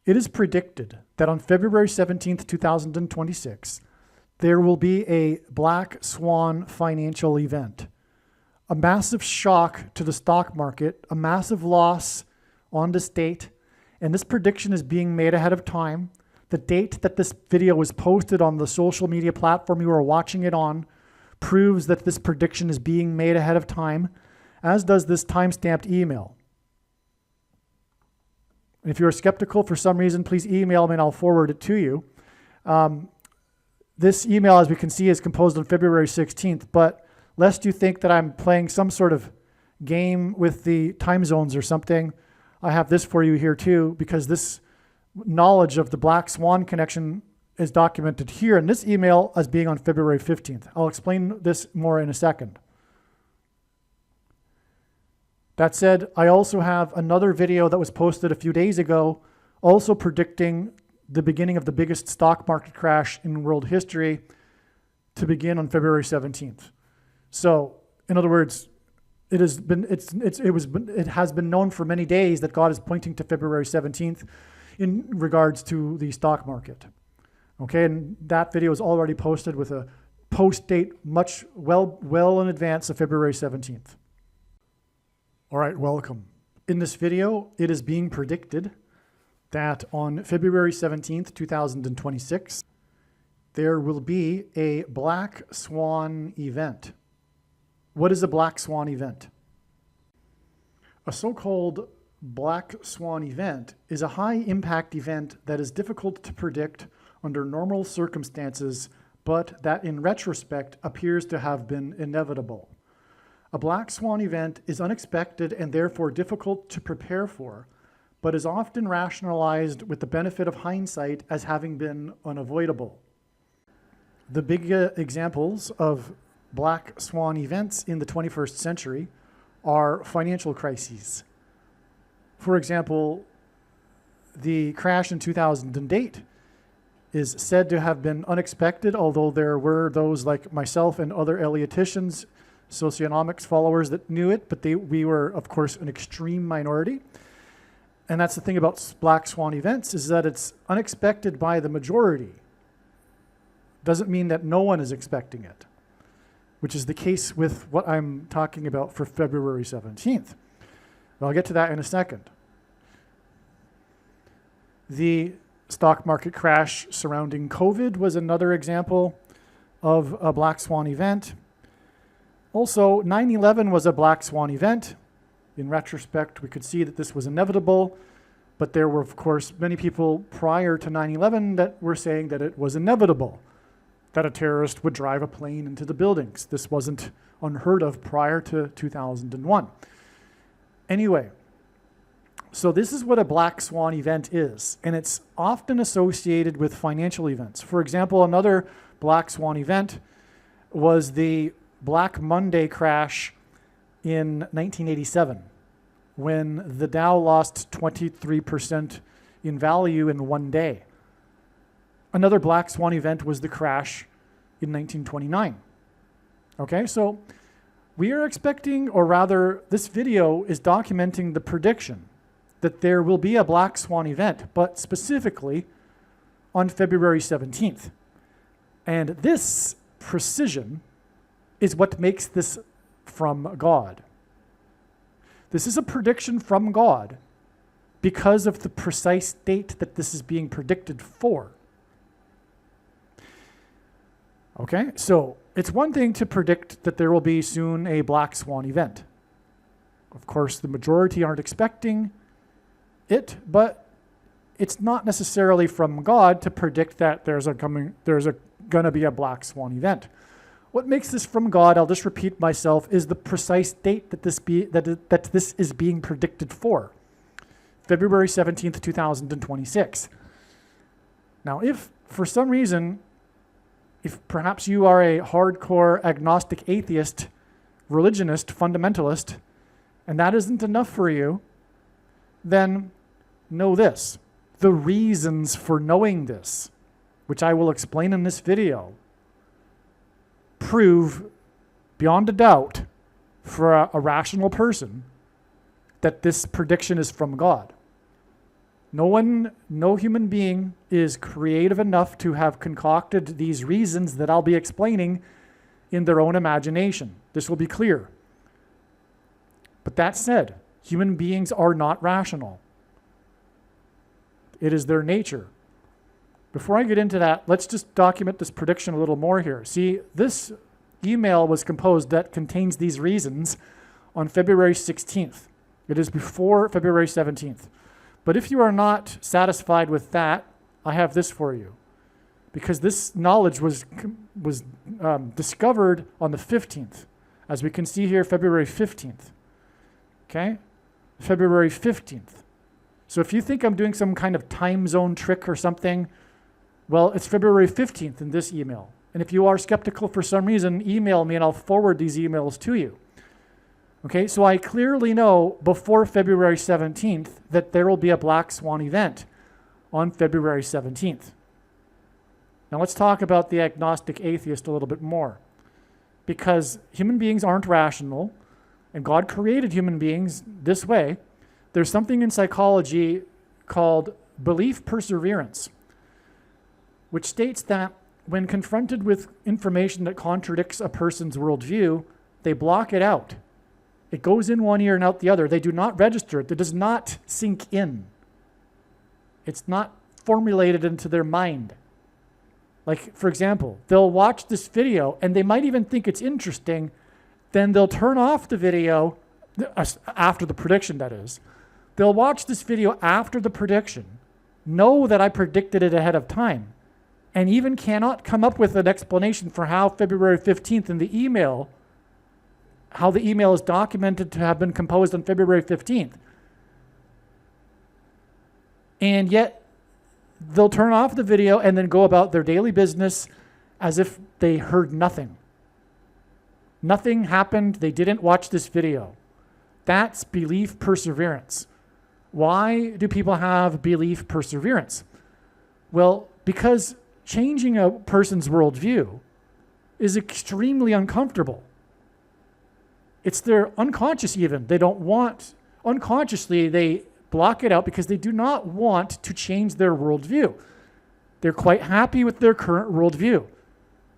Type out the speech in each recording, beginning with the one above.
It is predicted that on February 17th, 2026, there will be a Black Swan financial event. A massive shock to the stock market, a massive loss on the state, and this prediction is being made ahead of time. The date that this video was posted on the social media platform you are watching it on proves that this prediction is being made ahead of time, as does this time-stamped email. And if you're skeptical for some reason, please email me and I'll forward it to you. This email, as we can see, is composed on February 16th, but lest you think that I'm playing some sort of game with the time zones or something, I have this for you here too, because this knowledge of the Black Swan connection is documented here in this email as being on February 15th. I'll explain this more in a second. That said, I also have another video that was posted a few days ago, also predicting the beginning of the biggest stock market crash in world history to begin on February 17th. So, in other words, it has been known for many days that God is pointing to February 17th in regards to the stock market. Okay, and that video is already posted with a post date well in advance of February 17th. All right, welcome. In this video, it is being predicted that on February 17th, 2026, there will be a Black Swan event. What is a Black Swan event? A so-called Black Swan event is a high-impact event that is difficult to predict under normal circumstances, but that in retrospect appears to have been inevitable. A Black Swan event is unexpected and therefore difficult to prepare for, but is often rationalized with the benefit of hindsight as having been unavoidable. The big examples of Black Swan events in the 21st century are financial crises. For example, the crash in 2008 is said to have been unexpected, although there were those like myself and other Elioticians, socioeconomics followers that knew it, but we were, of course, an extreme minority. And that's the thing about Black Swan events, is that it's unexpected by the majority. Doesn't mean that no one is expecting it, which is the case with what I'm talking about for February 17th. But I'll get to that in a second. The stock market crash surrounding COVID was another example of a Black Swan event. Also, 9/11 was a Black Swan event. In retrospect, we could see that this was inevitable, but there were, of course, many people prior to 9/11 that were saying that it was inevitable that a terrorist would drive a plane into the buildings. This wasn't unheard of prior to 2001. Anyway, so this is what a Black Swan event is, and it's often associated with financial events. For example, another Black Swan event was the Black Monday crash in 1987, when the Dow lost 23% in value in one day. Another Black Swan event was the crash in 1929. Okay, so we are expecting, or rather, this video is documenting the prediction that there will be a Black Swan event, but specifically on February 17th. And this precision is what makes this from God. This is a prediction from God because of the precise date that this is being predicted for. Okay, so it's one thing to predict that there will be soon a Black Swan event. Of course, the majority aren't expecting it, but it's not necessarily from God to predict that there's gonna be a Black Swan event. What makes this from God, I'll just repeat myself, is the precise date that this is being predicted for. February 17th, 2026. Now, if for some reason, if perhaps you are a hardcore agnostic atheist, religionist, fundamentalist, and that isn't enough for you, then know this. The reasons for knowing this, which I will explain in this video, prove beyond a doubt for a rational person that this prediction is from God. No human being is creative enough to have concocted these reasons that I'll be explaining in their own imagination. This will be clear. But that said, human beings are not rational. It is their nature. Before I get into that, let's just document this prediction a little more here. See, this email was composed that contains these reasons on February 16th. It is before February 17th. But if you are not satisfied with that, I have this for you. Because this knowledge was discovered on the 15th. As we can see here, February 15th. Okay? February 15th. So if you think I'm doing some kind of time zone trick or something, well, it's February 15th in this email. And if you are skeptical for some reason, email me and I'll forward these emails to you. Okay, so I clearly know before February 17th that there will be a Black Swan event on February 17th. Now let's talk about the agnostic atheist a little bit more. Because human beings aren't rational, and God created human beings this way. There's something in psychology called belief perseverance, which states that when confronted with information that contradicts a person's worldview, they block it out. It goes in one ear and out the other. They do not register it. It does not sink in. It's not formulated into their mind. Like, for example, they'll watch this video and they might even think it's interesting. Then they'll turn off the video after the prediction, that is. They'll watch this video after the prediction, know that I predicted it ahead of time, and even cannot come up with an explanation for how February 15th in the email, how the email is documented to have been composed on February 15th. And yet, they'll turn off the video and then go about their daily business as if they heard nothing. Nothing happened. They didn't watch this video. That's belief perseverance. Why do people have belief perseverance? Well, because changing a person's worldview is extremely uncomfortable. It's their unconscious even. They don't want, unconsciously, they block it out because they do not want to change their worldview. They're quite happy with their current worldview.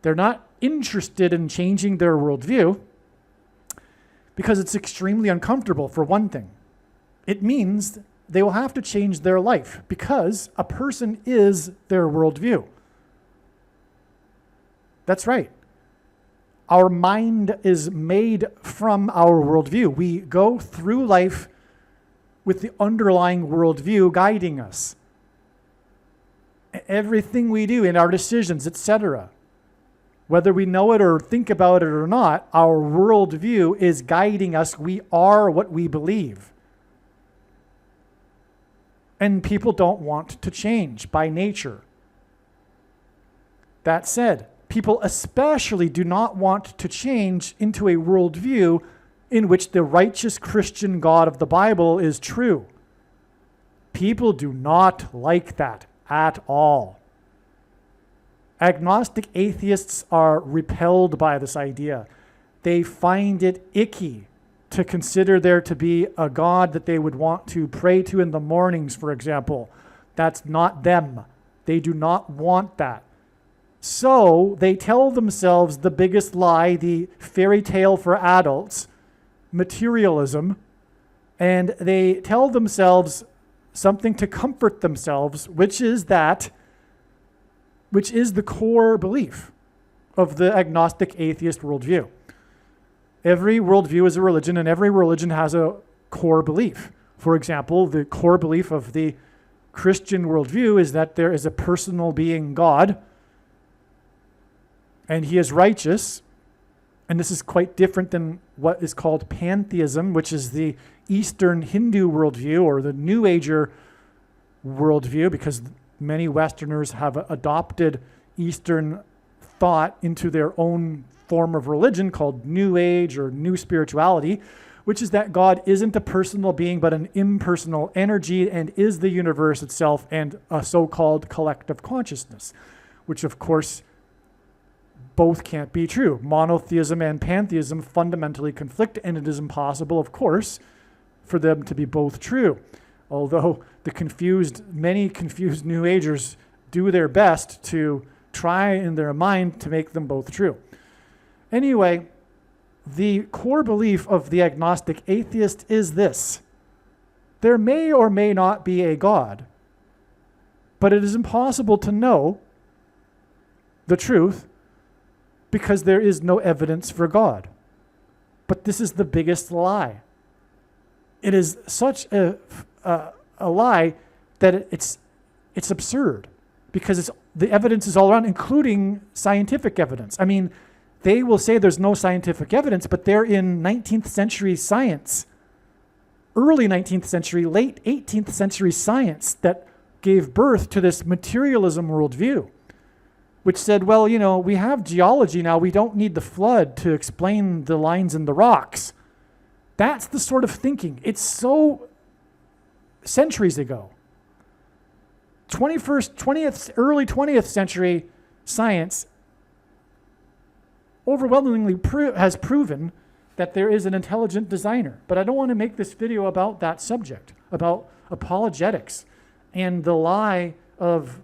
They're not interested in changing their worldview because it's extremely uncomfortable, for one thing. It means they will have to change their life because a person is their worldview. That's right. Our mind is made from our worldview. We go through life with the underlying worldview guiding us. Everything we do in our decisions, etc., whether we know it or think about it or not, our worldview is guiding us. We are what we believe. And people don't want to change by nature. That said, people especially do not want to change into a worldview in which the righteous Christian God of the Bible is true. People do not like that at all. Agnostic atheists are repelled by this idea. They find it icky to consider there to be a God that they would want to pray to in the mornings, for example. That's not them. They do not want that. So they tell themselves the biggest lie, the fairy tale for adults, materialism, and they tell themselves something to comfort themselves, which is the core belief of the agnostic atheist worldview. Every worldview is a religion, and every religion has a core belief. For example, the core belief of the Christian worldview is that there is a personal being, God, and he is righteous. And this is quite different than what is called pantheism, which is the Eastern Hindu worldview or the New Ager worldview, because many Westerners have adopted Eastern thought into their own form of religion called New Age or New Spirituality, which is that God isn't a personal being but an impersonal energy and is the universe itself and a so-called collective consciousness, which of course both can't be true. Monotheism and pantheism fundamentally conflict, and it is impossible, of course, for them to be both true. although many confused New Agers do their best to try in their mind to make them both true. Anyway, the core belief of the agnostic atheist is this: there may or may not be a God, but it is impossible to know the truth because there is no evidence for God. But this is the biggest lie. It is such a lie that it's absurd, because the evidence is all around, including scientific evidence. I mean, they will say there's no scientific evidence, but they're in 19th century science, early 19th century, late 18th century science that gave birth to this materialism worldview, which said, well, we have geology now. We don't need the flood to explain the lines in the rocks. That's the sort of thinking. It's so centuries ago. Early 20th century science overwhelmingly has proven that there is an intelligent designer. But I don't want to make this video about that subject, about apologetics and the lie of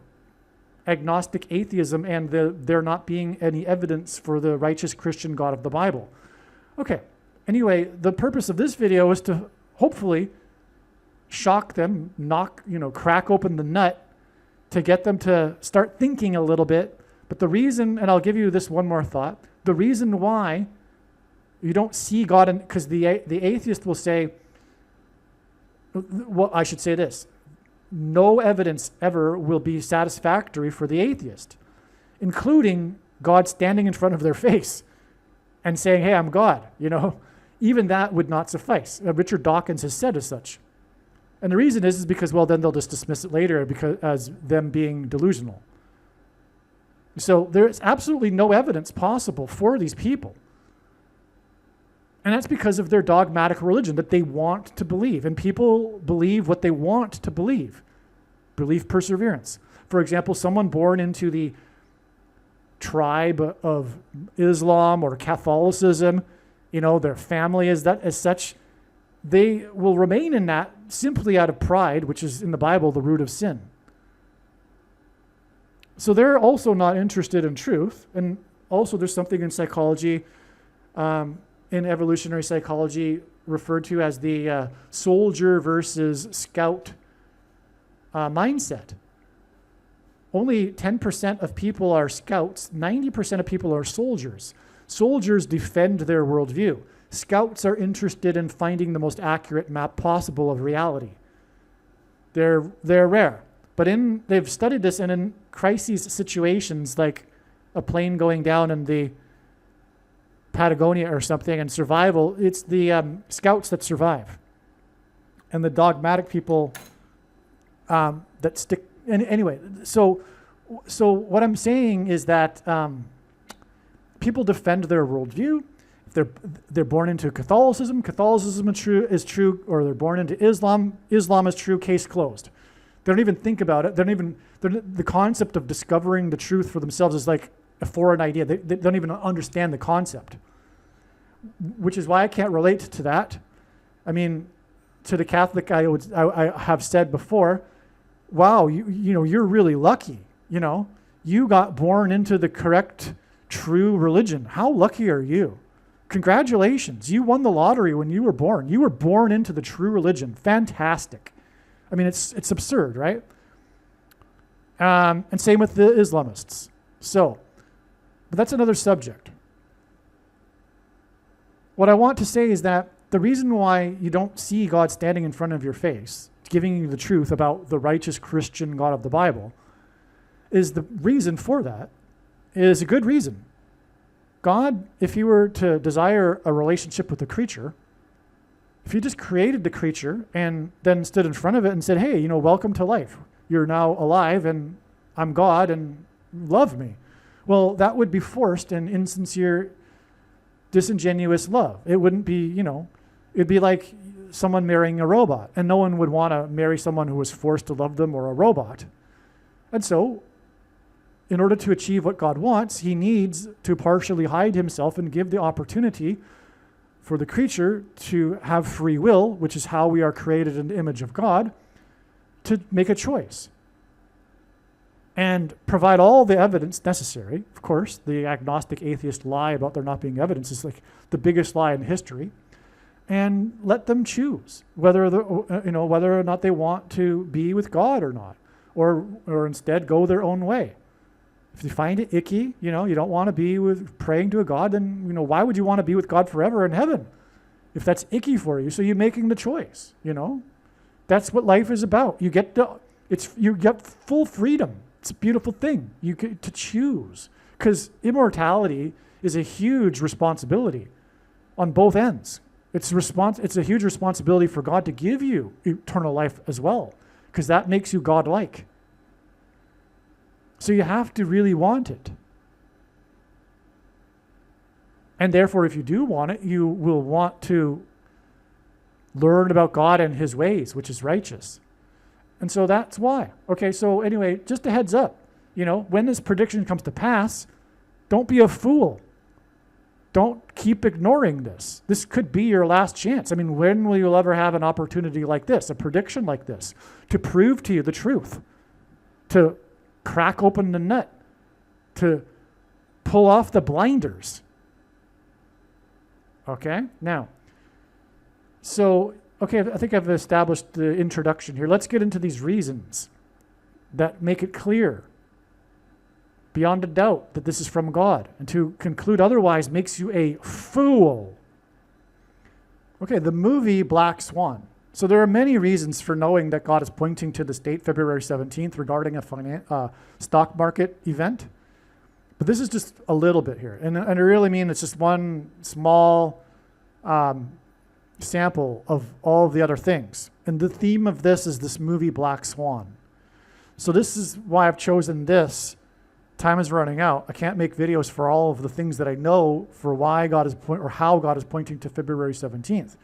agnostic atheism and there not being any evidence for the righteous Christian God of the Bible. Okay, anyway, the purpose of this video is to hopefully shock them, crack open the nut to get them to start thinking a little bit. But the reason, and I'll give you this one more thought, the reason why you don't see God, because the atheist will say, well, I should say this: no evidence ever will be satisfactory for the atheist, including God standing in front of their face and saying, hey, I'm God. Even that would not suffice. Richard Dawkins has said as such. And the reason is because, well, then they'll just dismiss it later as them being delusional. So there is absolutely no evidence possible for these people. And that's because of their dogmatic religion that they want to believe. And people believe what they want to believe. Belief perseverance. For example, someone born into the tribe of Islam or Catholicism, their family is that as such, they will remain in that simply out of pride, which is in the Bible the root of sin. So they're also not interested in truth. And also there's something in psychology, in evolutionary psychology, referred to as the soldier versus scout mindset. Only 10% of people are scouts, 90% of people are soldiers. Soldiers defend their worldview. Scouts are interested in finding the most accurate map possible of reality. They're rare. But they've studied this, and in crises situations like a plane going down in the Patagonia or something and survival, it's the scouts that survive. And the dogmatic people that stick. Anyway, so what I'm saying is that people defend their worldview. If they're born into Catholicism is true, or they're born into Islam is true, case closed. They don't even think about it. The concept of discovering the truth for themselves is like a foreign idea. They don't even understand the concept, which is why I can't relate to that. I mean, to the Catholic, I have said before, wow, you're really lucky. You got born into the correct, true religion. How lucky are you? Congratulations. You won the lottery when you were born. You were born into the true religion. Fantastic. I mean, it's absurd, right? And same with the Islamists. But that's another subject. What I want to say is that the reason why you don't see God standing in front of your face, giving you the truth about the righteous Christian God of the Bible, is the reason for that is a good reason. God, if he were to desire a relationship with the creature, if he just created the creature and then stood in front of it and said, hey, welcome to life. You're now alive and I'm God and love me. Well, that would be forced and insincere, disingenuous love. It wouldn't be, it'd be like someone marrying a robot, and no one would want to marry someone who was forced to love them or a robot. And so, in order to achieve what God wants, he needs to partially hide himself and give the opportunity for the creature to have free will, which is how we are created in the image of God, to make a choice and provide all the evidence necessary. Of course, the agnostic atheist lie about there not being evidence is like the biggest lie in history. And let them choose whether whether or not they want to be with God or not, or instead go their own way. If you find it icky, you don't want to be with praying to a God, then why would you want to be with God forever in heaven if that's icky for you? So you're making the choice. That's what life is about. You get full freedom. It's a beautiful thing. You get to choose, because immortality is a huge responsibility on both ends. It's a huge responsibility for God to give you eternal life as well, because that makes you God-like. So you have to really want it. And therefore, if you do want it, you will want to learn about God and his ways, which is righteous. And so that's why. Okay, so anyway, just a heads up. When this prediction comes to pass, don't be a fool. Don't keep ignoring this. This could be your last chance. I mean, when will you ever have an opportunity like this, a prediction like this, to prove to you the truth, to crack open the nut, to pull off the blinders? Okay, now, I think I've established the introduction here. Let's get into these reasons that make it clear beyond a doubt that this is from God. And to conclude otherwise makes you a fool. Okay, the movie Black Swan. So there are many reasons for knowing that God is pointing to this date, February 17th, regarding a stock market event. But this is just a little bit here. And I really mean it's just one small sample of all of the other things. And the theme of this is this movie Black Swan. So this is why I've chosen this. Time is running out. I can't make videos for all of the things that I know for why God is how God is pointing to February 17th.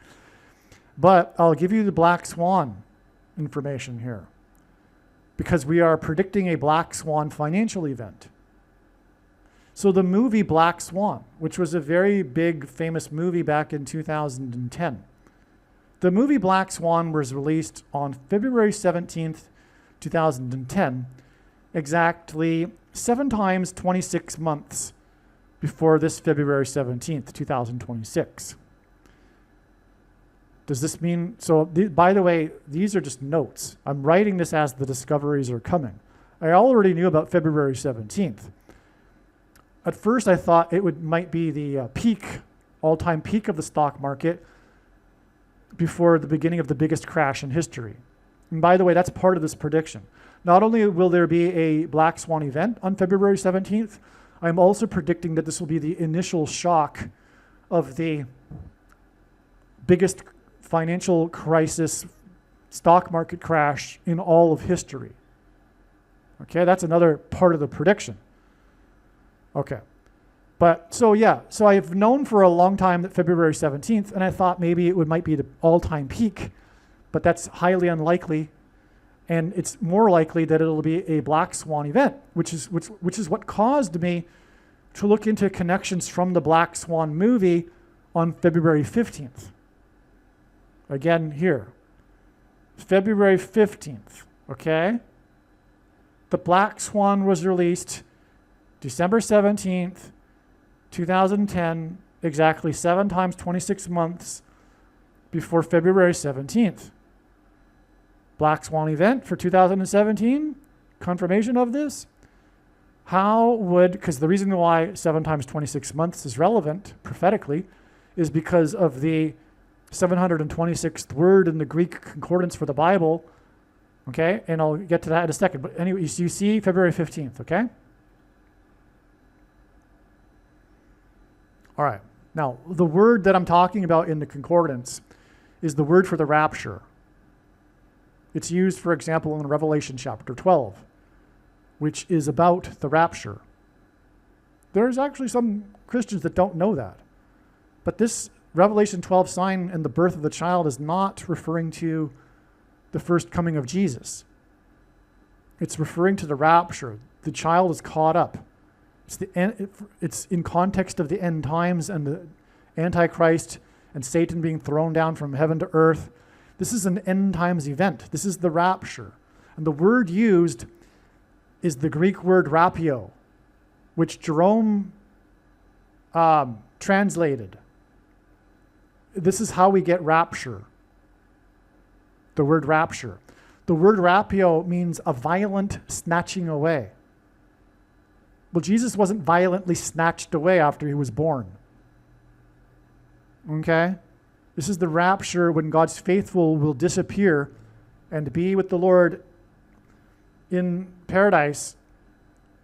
But I'll give you the Black Swan information here, because we are predicting a Black Swan financial event. So the movie Black Swan, which was a very big, famous movie back in 2010. The movie Black Swan was released on February 17th, 2010, exactly 7 times 26 months before this February 17th, 2026. Does this mean, by the way, these are just notes. I'm writing this as the discoveries are coming. I already knew about February 17th. At first I thought it might be the all-time peak of the stock market before the beginning of the biggest crash in history. And by the way, that's part of this prediction. Not only will there be a Black Swan event on February 17th, I'm also predicting that this will be the initial shock of the biggest financial crisis, stock market crash in all of history. Okay, that's another part of the prediction. Okay. So I've known for a long time that February 17th, and I thought maybe it might be the all-time peak, but that's highly unlikely. And it's more likely that it'll be a Black Swan event, which is what caused me to look into connections from the Black Swan movie on February 15th. Again here, February 15th, okay? The Black Swan was released December 17th, 2010, exactly 7 times 26 months before February 17th. Black Swan event for 2017, confirmation of this. Because the reason why 7 times 26 months is relevant prophetically is because of the 726th word in the Greek concordance for the Bible. Okay, and I'll get to that in a second. But anyway, you see February 15th, okay? All right. Now, the word that I'm talking about in the concordance is the word for the rapture. It's used, for example, in Revelation chapter 12, which is about the rapture. There's actually some Christians that don't know that. But this Revelation 12 sign and the birth of the child is not referring to the first coming of Jesus. It's referring to the rapture. The child is caught up. It's in context of the end times and the Antichrist and Satan being thrown down from heaven to earth. This is an end times event. This is the rapture. And the word used is the Greek word rapio, which Jerome translated. This is how we get rapture. The word rapture. The word rapio means a violent snatching away. Well, Jesus wasn't violently snatched away after he was born. Okay? This is the rapture when God's faithful will disappear and be with the Lord in paradise,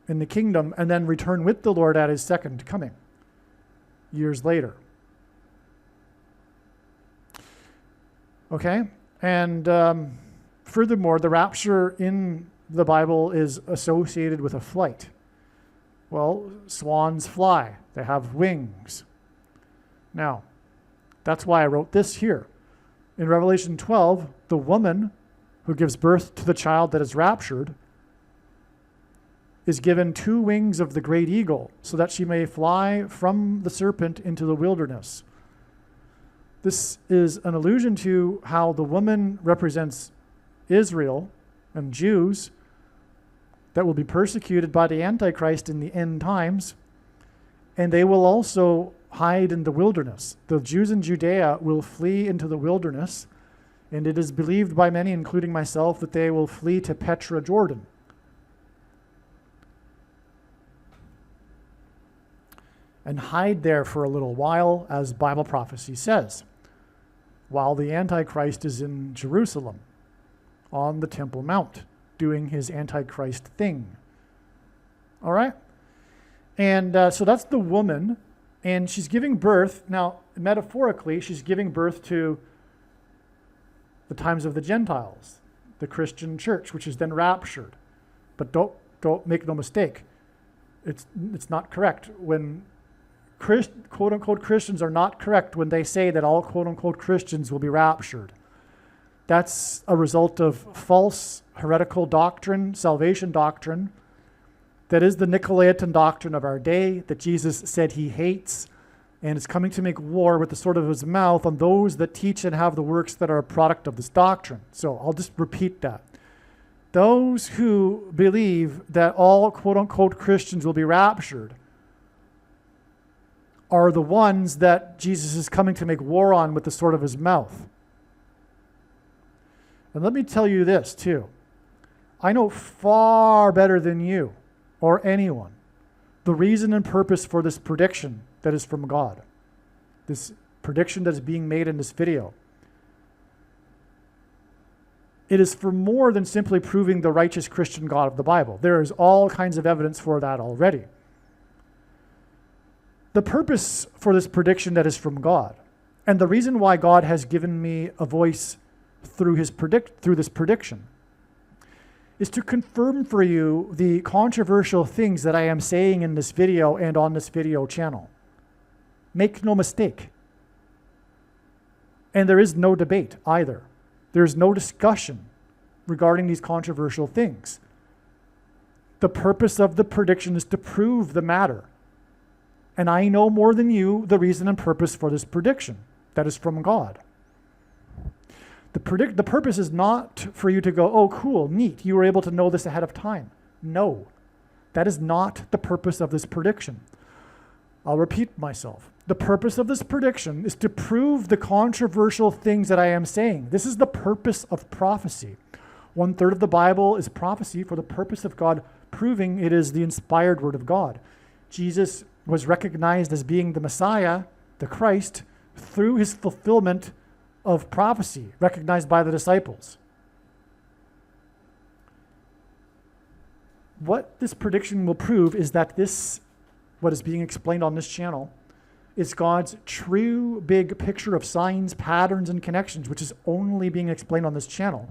in the kingdom, and then return with the Lord at his second coming, years later. Okay? And furthermore, the rapture in the Bible is associated with a flight. Well, swans fly. They have wings. Now, that's why I wrote this here. In Revelation 12, the woman who gives birth to the child that is raptured is given 2 wings of the great eagle so that she may fly from the serpent into the wilderness. This is an allusion to how the woman represents Israel and Jews that will be persecuted by the Antichrist in the end times, and they will also hide in the wilderness. The Jews in Judea will flee into the wilderness, and it is believed by many, including myself, that they will flee to Petra, Jordan. And hide there for a little while, as Bible prophecy says, while the Antichrist is in Jerusalem, on the Temple Mount, doing his Antichrist thing. All right? And so that's the woman, and she's giving birth. Now, metaphorically, she's giving birth to the times of the Gentiles, the Christian church, which is then raptured. But don't make no mistake. It's not correct. When quote-unquote Christians are not correct when they say that all quote-unquote Christians will be raptured. That's a result of false heretical doctrine, salvation doctrine, that is the Nicolaitan doctrine of our day that Jesus said he hates and is coming to make war with the sword of his mouth on those that teach and have the works that are a product of this doctrine. So I'll just repeat that. Those who believe that all quote-unquote Christians will be raptured are the ones that Jesus is coming to make war on with the sword of his mouth. And let me tell you this too. I know far better than you or anyone the reason and purpose for this prediction that is from God. This prediction that is being made in this video. It is for more than simply proving the righteous Christian God of the Bible. There is all kinds of evidence for that already. The purpose for this prediction that is from God, and the reason why God has given me a voice through this prediction, is to confirm for you the controversial things that I am saying in this video and on this video channel. Make no mistake. And there is no debate either. There's no discussion regarding these controversial things. The purpose of the prediction is to prove the matter. And I know more than you the reason and purpose for this prediction that is from God. The purpose is not for you to go, oh, cool, neat, you were able to know this ahead of time. No, that is not the purpose of this prediction. I'll repeat myself. The purpose of this prediction is to prove the controversial things that I am saying. This is the purpose of prophecy. 1/3 of the Bible is prophecy for the purpose of God proving it is the inspired word of God. Jesus was recognized as being the Messiah, the Christ, through his fulfillment of prophecy, recognized by the disciples. What this prediction will prove is that what is being explained on this channel, is God's true big picture of signs, patterns, and connections, which is only being explained on this channel.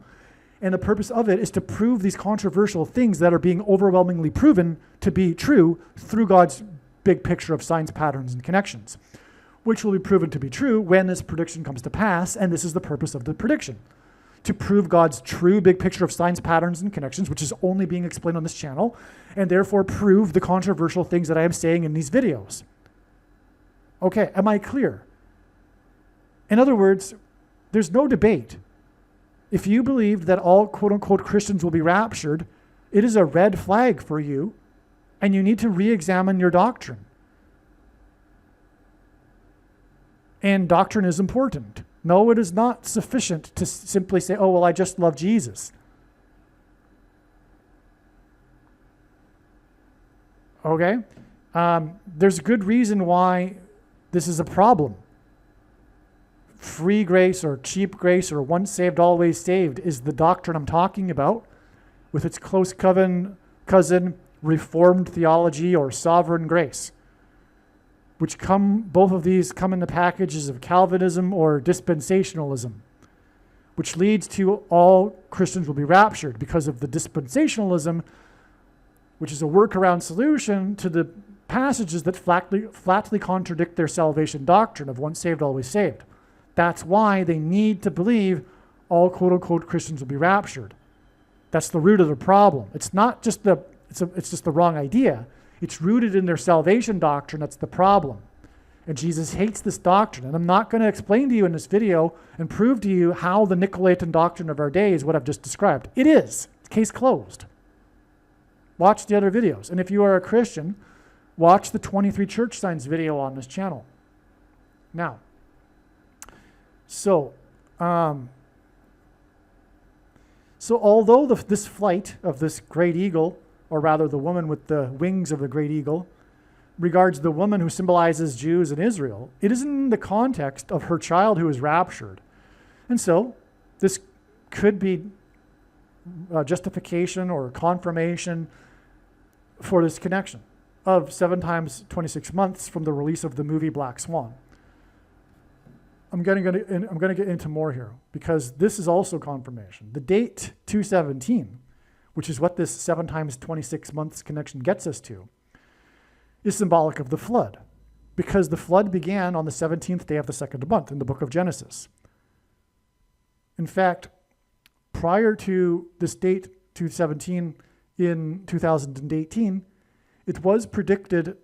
And the purpose of it is to prove these controversial things that are being overwhelmingly proven to be true through God's big picture of signs, patterns, and connections, which will be proven to be true when this prediction comes to pass, and this is the purpose of the prediction, to prove God's true big picture of signs, patterns, and connections, which is only being explained on this channel, and therefore prove the controversial things that I am saying in these videos. Okay, am I clear? In other words, there's no debate. if you believe that all quote-unquote Christians will be raptured, it is a red flag for you, and you need to re-examine your doctrine. And doctrine is important. No, it is not sufficient to simply say, oh, well, I just love Jesus. Okay? There's a good reason why this is a problem. Free grace or cheap grace or once saved, always saved is the doctrine I'm talking about, with its close cousin, Reformed theology or sovereign grace, which both of these come in the packages of Calvinism or dispensationalism, which leads to all Christians will be raptured because of the dispensationalism, which is a workaround solution to the passages that flatly contradict their salvation doctrine of once saved, always saved. That's why they need to believe all quote-unquote Christians will be raptured. That's the root of the problem. It's not just it's just the wrong idea. It's rooted in their salvation doctrine. That's the problem. And Jesus hates this doctrine. And I'm not going to explain to you in this video and prove to you how the Nicolaitan doctrine of our day is what I've just described. It is. Case closed. Watch the other videos. And if you are a Christian, watch the 23 church signs video on this channel. Now, so although this flight of this great eagle, or rather the woman with the wings of the great eagle, regards the woman who symbolizes Jews and Israel, it is in the context of her child who is raptured. And so this could be justification or confirmation for this connection of 7 times 26 months from the release of the movie Black Swan. I'm going to get into more here because this is also confirmation. The date 217, which is what this 7 times 26 months connection gets us to, is symbolic of the flood, because the flood began on the 17th day of the second month in the book of Genesis. In fact, prior to this date 217 in 2018, it was predicted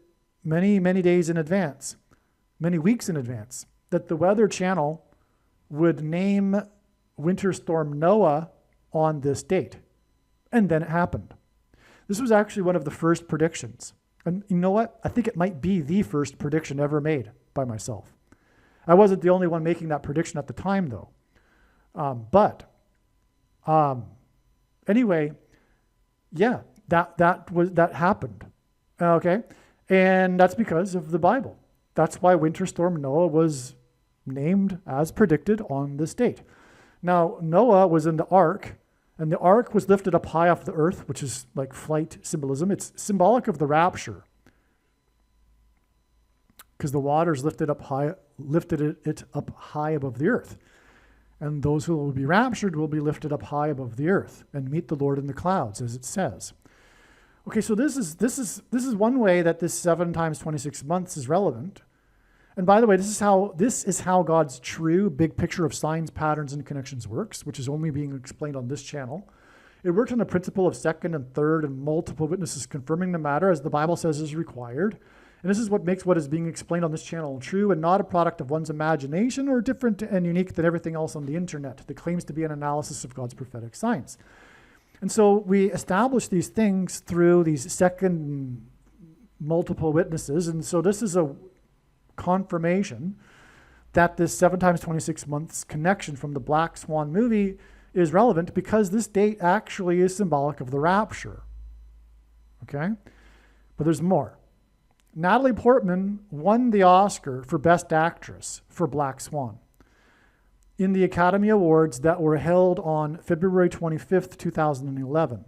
many, many days in advance, many weeks in advance, that the Weather Channel would name Winter Storm Noah on this date. And then it happened. This was actually one of the first predictions. And you know what? I think it might be the first prediction ever made by myself. I wasn't the only one making that prediction at the time, though. Anyway, yeah, that happened. Okay? And that's because of the Bible. That's why Winter Storm Noah was named as predicted on this date. Now, Noah was in the ark, and the ark was lifted up high off the earth, which is like flight symbolism. It's symbolic of the rapture, because the waters lifted it up high above the earth. And those who will be raptured will be lifted up high above the earth and meet the Lord in the clouds, as it says. Okay, so this is one way that this 7 times 26 months is relevant. And by the way, this is how God's true big picture of signs, patterns, and connections works, which is only being explained on this channel. It works on the principle of second and third and multiple witnesses confirming the matter, as the Bible says is required. And this is what makes what is being explained on this channel true and not a product of one's imagination or different and unique than everything else on the internet that claims to be an analysis of God's prophetic signs. And so we establish these things through these second multiple witnesses. And so this is a confirmation that this 7 times 26 months connection from the Black Swan movie is relevant, because this date actually is symbolic of the rapture. Okay? But there's more. Natalie Portman won the Oscar for Best Actress for Black Swan in the Academy Awards that were held on February 25th, 2011.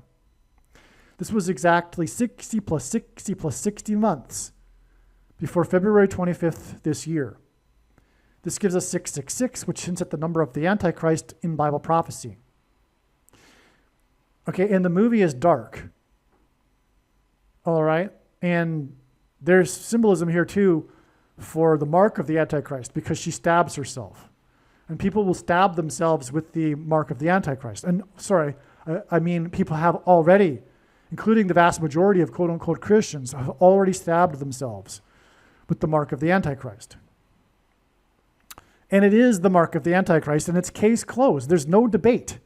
This was exactly 60 plus 60 plus 60 months before February 25th this year. This gives us 666, which hints at the number of the Antichrist in Bible prophecy. Okay, and the movie is dark. All right? And there's symbolism here too for the mark of the Antichrist, because she stabs herself. And people will stab themselves with the mark of the Antichrist. And I mean people have already, including the vast majority of quote-unquote Christians, have already stabbed themselves with the mark of the Antichrist. And it is the mark of the Antichrist, and it's case closed. There's no debate.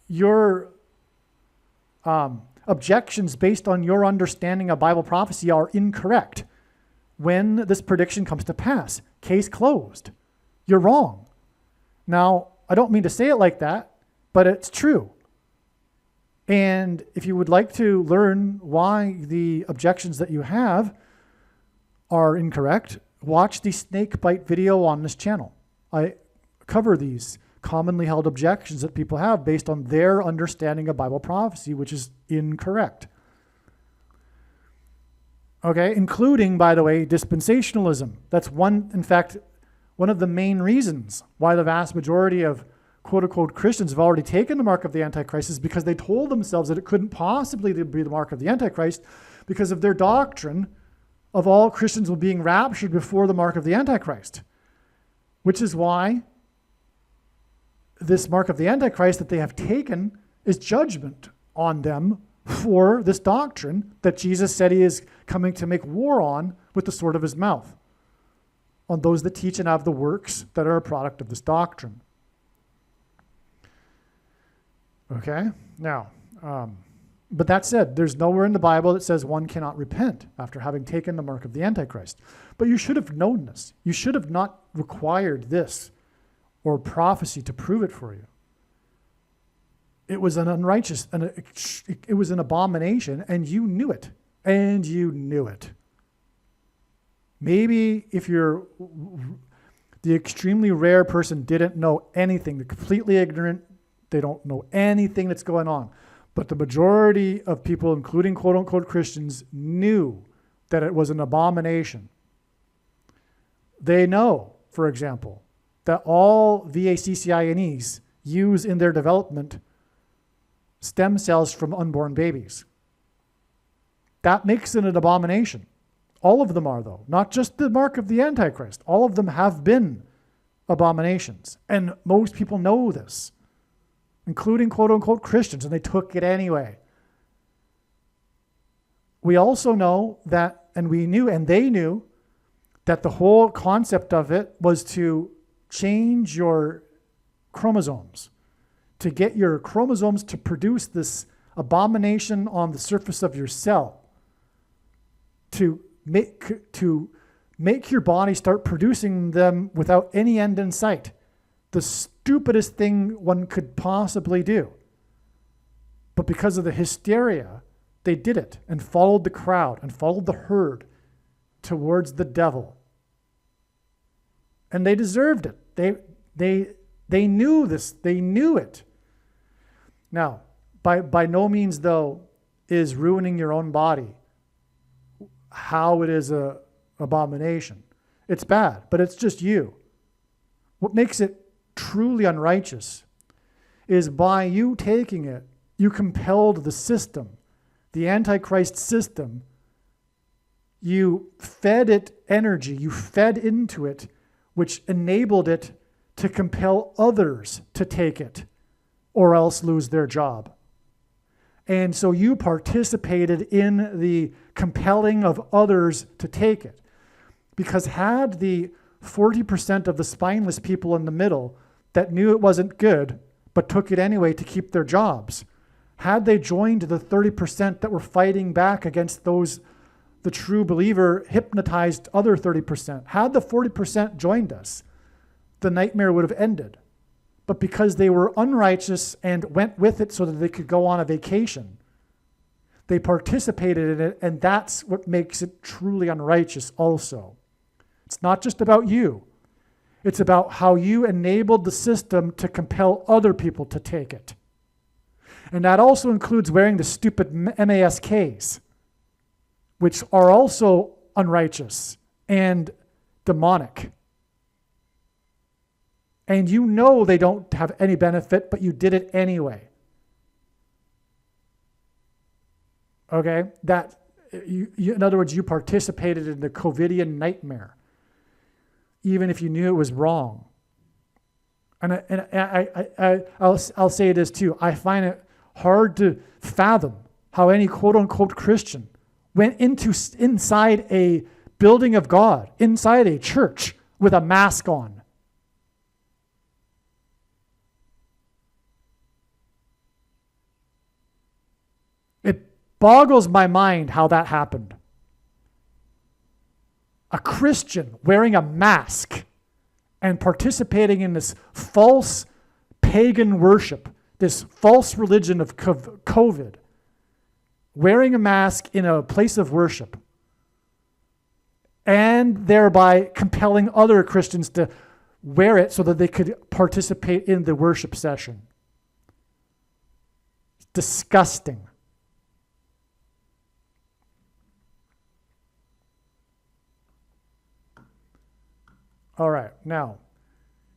your objections based on your understanding of Bible prophecy are incorrect when this prediction comes to pass. Case closed. You're wrong. Now, I don't mean to say it like that, but it's true. And if you would like to learn why the objections that you have are incorrect, watch the snake bite video on this channel. I cover these commonly held objections that people have based on their understanding of Bible prophecy, which is incorrect. Okay, including, by the way, dispensationalism. That's in fact, one of the main reasons why the vast majority of quote-unquote Christians have already taken the mark of the Antichrist is because they told themselves that it couldn't possibly be the mark of the Antichrist because of their doctrine of all Christians being raptured before the mark of the Antichrist, which is why this mark of the Antichrist that they have taken is judgment on them for this doctrine that Jesus said he is coming to make war on with the sword of his mouth, on those that teach and have the works that are a product of this doctrine. Okay? Now, but that said, there's nowhere in the Bible that says one cannot repent after having taken the mark of the Antichrist. But you should have known this. You should have not required this or prophecy to prove it for you. It was an unrighteous, it was an abomination, and you knew it. And you knew it. Maybe if you're the extremely rare person didn't know anything, they're completely ignorant, they don't know anything that's going on. But the majority of people, including quote-unquote Christians, knew that it was an abomination. They know, for example, that all VACCINEs use in their development stem cells from unborn babies. That makes it an abomination. All of them are, though. Not just the mark of the Antichrist. All of them have been abominations. And most people know this, including quote-unquote Christians, and they took it anyway. We also know that, and we knew, and they knew, that the whole concept of it was to change your chromosomes, to get your chromosomes to produce this abomination on the surface of your cell, to make your body start producing them without any end in sight. The stupidest thing one could possibly do. But because of the hysteria, they did it and followed the crowd and followed the herd towards the devil. And they deserved it. They knew this. They knew it. Now, by no means, though, is ruining your own body how it is a abomination. It's bad, but it's just you. What makes it truly unrighteous is by you taking it, you compelled the system, the Antichrist system. You fed it energy, you fed into it, which enabled it to compel others to take it or else lose their job. And so you participated in the compelling of others to take it. Because had the 40% of the spineless people in the middle that knew it wasn't good, but took it anyway to keep their jobs, had they joined the 30% that were fighting back against those, the true believer hypnotized other 30%, had the 40% joined us, the nightmare would have ended. But because they were unrighteous and went with it so that they could go on a vacation, they participated in it, and that's what makes it truly unrighteous also. It's not just about you. It's about how you enabled the system to compel other people to take it. And that also includes wearing the stupid MASKs, which are also unrighteous and demonic. And you know they don't have any benefit, but you did it anyway. Okay? In other words, you participated in the COVIDian nightmare, even if you knew it was wrong. And I'll say this too. I find it hard to fathom how any quote-unquote Christian went inside a building of God, inside a church, with a mask on. Boggles my mind how that happened. A Christian wearing a mask and participating in this false pagan worship, this false religion of COVID, wearing a mask in a place of worship, and thereby compelling other Christians to wear it so that they could participate in the worship session. It's disgusting. All right, now,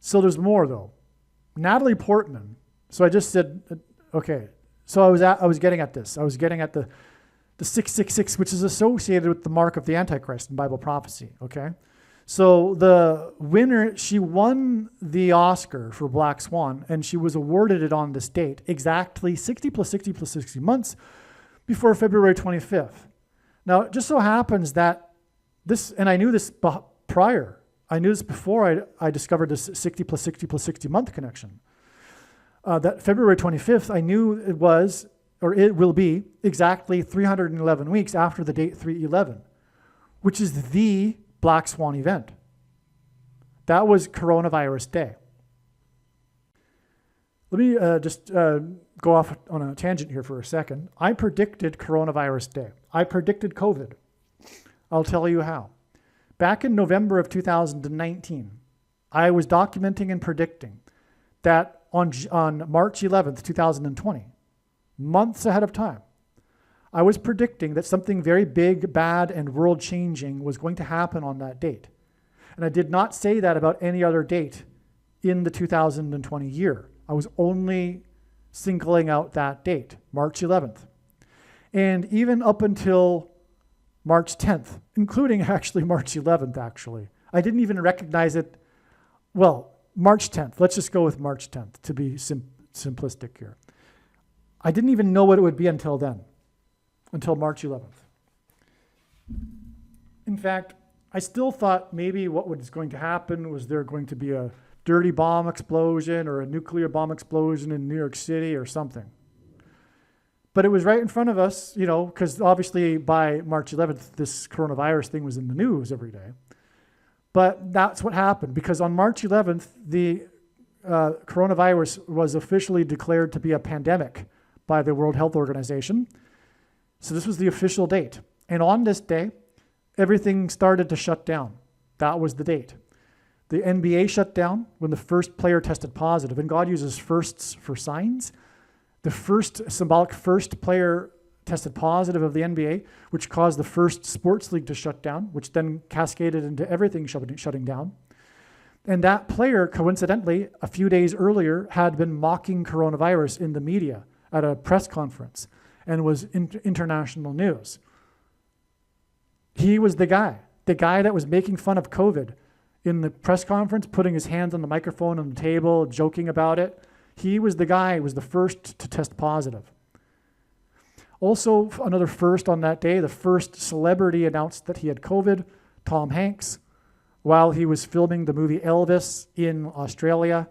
so there's more though. Natalie Portman. So I just said, okay. So I was getting at this. I was getting at the 666, which is associated with the mark of the Antichrist in Bible prophecy. Okay. So the winner, she won the Oscar for Black Swan, and she was awarded it on this date, exactly 60 plus 60 plus 60 months before February 25th. Now, it just so happens that this, and I knew this prior. I knew this before I discovered this 60 plus 60 plus 60 month connection. That February 25th, I knew it was, or it will be, exactly 311 weeks after the date 311, which is the Black Swan event. That was Coronavirus Day. Let me just go off on a tangent here for a second. I predicted Coronavirus Day. I predicted COVID. I'll tell you how. Back in November of 2019, I was documenting and predicting that on March 11th, 2020, months ahead of time, I was predicting that something very big, bad, and world-changing was going to happen on that date. And I did not say that about any other date in the 2020 year. I was only singling out that date, March 11th. And even up until March 10th, including actually March 11th, actually. I didn't even recognize it. Well, March 10th. Let's just go with March 10th to be simplistic here. I didn't even know what it would be until then, until March 11th. In fact, I still thought maybe what was going to happen was there going to be a dirty bomb explosion or a nuclear bomb explosion in New York City or something. But it was right in front of us, you know, because obviously by March 11th, this coronavirus thing was in the news every day. But that's what happened, because on March 11th, the coronavirus was officially declared to be a pandemic by the World Health Organization. So this was the official date. And on this day, everything started to shut down. That was the date. The NBA shut down when the first player tested positive, and God uses firsts for signs. The first symbolic first player tested positive of the NBA, which caused the first sports league to shut down, which then cascaded into everything shutting down. And that player, coincidentally, a few days earlier, had been mocking coronavirus in the media at a press conference and was international news. He was the guy that was making fun of COVID in the press conference, putting his hands on the microphone on the table, joking about it. He was the guy who was the first to test positive. Also, another first on that day, the first celebrity announced that he had COVID, Tom Hanks, while he was filming the movie Elvis in Australia,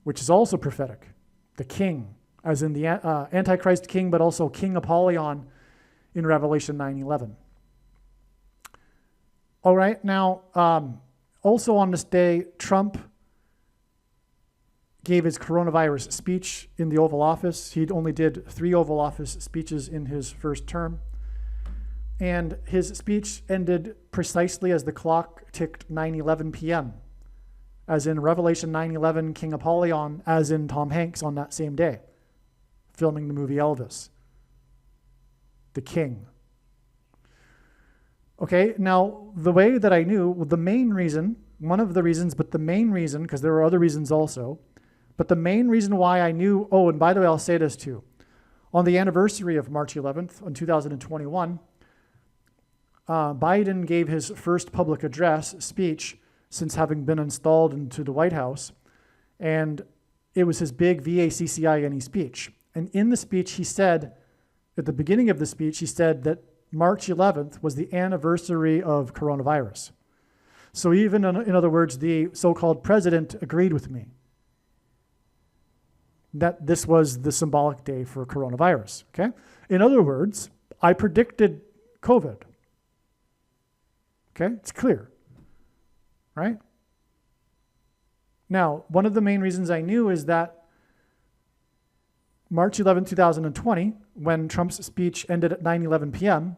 which is also prophetic. The king, as in the Antichrist king, but also King Apollyon in Revelation 9:11. All right, now, also on this day, Trump gave his coronavirus speech in the Oval Office. He only did 3 Oval Office speeches in his first term. And his speech ended precisely as the clock ticked 9:11 p.m., as in Revelation 9:11, King Apollyon, as in Tom Hanks on that same day, filming the movie Elvis, the king. Okay, now the way that I knew, the main reason, one of the reasons, but the main reason, because there were other reasons also, but the main reason why I knew, oh, and by the way, I'll say this too. On the anniversary of March 11th, in 2021, Biden gave his first public address speech since having been installed into the White House, and it was his big VACCINE speech. And in the speech, he said, at the beginning of the speech, he said that March 11th was the anniversary of coronavirus. So even, in other words, the so-called president agreed with me. that this was the symbolic day for coronavirus, okay? In other words, I predicted COVID. Okay, it's clear, right? Now, one of the main reasons I knew is that March 11, 2020, when Trump's speech ended at 9:11 p.m.,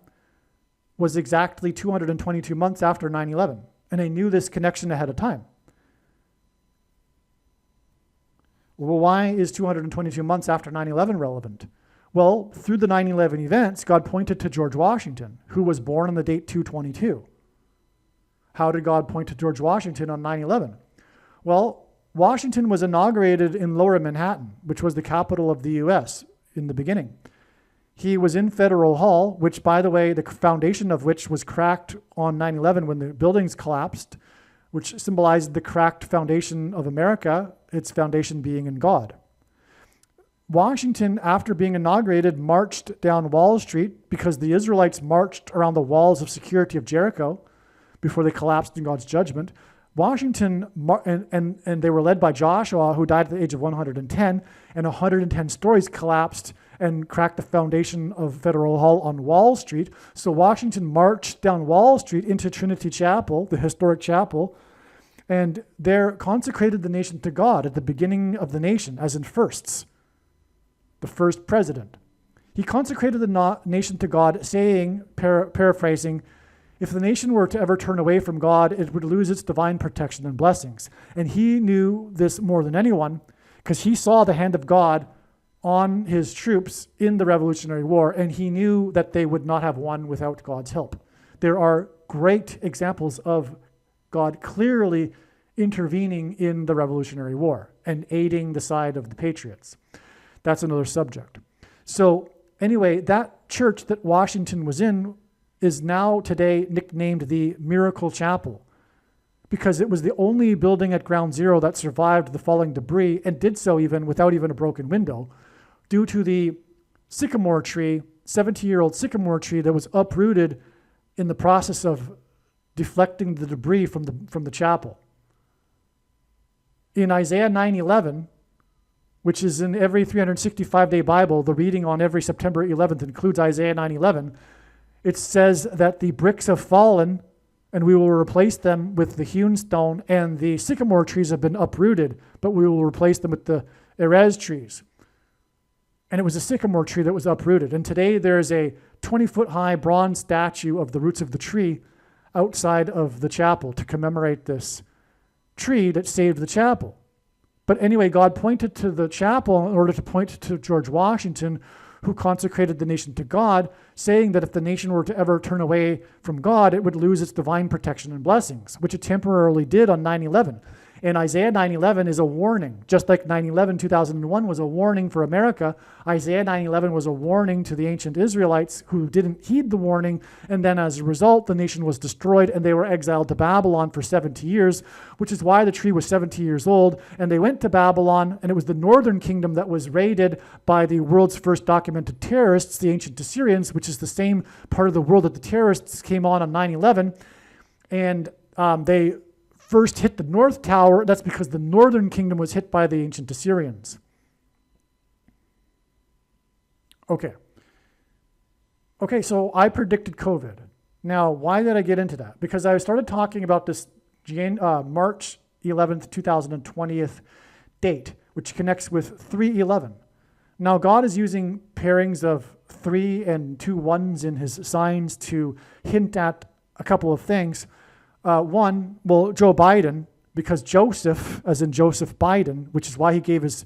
was exactly 222 months after 9/11. And I knew this connection ahead of time. Well, why is 222 months after 9/11 relevant? Well, through the 9/11 events, God pointed to George Washington, who was born on the date 222. How did God point to George Washington on 9/11? Well, Washington was inaugurated in Lower Manhattan, which was the capital of the US in the beginning. He was in Federal Hall, which, by the way, the foundation of which was cracked on 9/11 when the buildings collapsed, which symbolized the cracked foundation of America, its foundation being in God. Washington, after being inaugurated, marched down Wall Street because the Israelites marched around the walls of security of Jericho before they collapsed in God's judgment. Washington, and they were led by Joshua, who died at the age of 110, and 110 stories collapsed and cracked the foundation of Federal Hall on Wall Street. So Washington marched down Wall Street into Trinity Chapel, the historic chapel, and there consecrated the nation to God at the beginning of the nation, as in firsts, the first president. He consecrated the nation to God, saying, paraphrasing, if the nation were to ever turn away from God, it would lose its divine protection and blessings. And he knew this more than anyone because he saw the hand of God on his troops in the Revolutionary War, and he knew that they would not have won without God's help. There are great examples of God clearly intervening in the Revolutionary War and aiding the side of the patriots. That's another subject. So anyway, that church that Washington was in is now today nicknamed the Miracle Chapel because it was the only building at Ground Zero that survived the falling debris and did so even without even a broken window due to the sycamore tree, 70-year-old sycamore tree that was uprooted in the process of deflecting the debris from the chapel. In Isaiah 9:11, which is in every 365-day Bible, the reading on every September 11th includes Isaiah 9:11, it says that the bricks have fallen and we will replace them with the hewn stone, and the sycamore trees have been uprooted, but we will replace them with the erez trees. And it was a sycamore tree that was uprooted. And today there is a 20-foot-high bronze statue of the roots of the tree outside of the chapel to commemorate this tree that saved the chapel. But anyway, God pointed to the chapel in order to point to George Washington, who consecrated the nation to God, saying that if the nation were to ever turn away from God, it would lose its divine protection and blessings, which it temporarily did on 9/11. And Isaiah 9:11 is a warning. Just like 9/11, 2001 was a warning for America, Isaiah 9:11 was a warning to the ancient Israelites who didn't heed the warning, and then as a result, the nation was destroyed and they were exiled to Babylon for 70 years, which is why the tree was 70 years old. And they went to Babylon, and it was the northern kingdom that was raided by the world's first documented terrorists, the ancient Assyrians, which is the same part of the world that the terrorists came on 9/11. And they first hit the North Tower. That's because the northern kingdom was hit by the ancient Assyrians. Okay, so I predicted COVID. Now, why did I get into that? Because I started talking about this March 11th, 2020 date, which connects with 3/11. Now, God is using pairings of 3 and 2 ones in his signs to hint at a couple of things. One, well, Joe Biden, because Joseph, as in Joseph Biden, which is why he gave his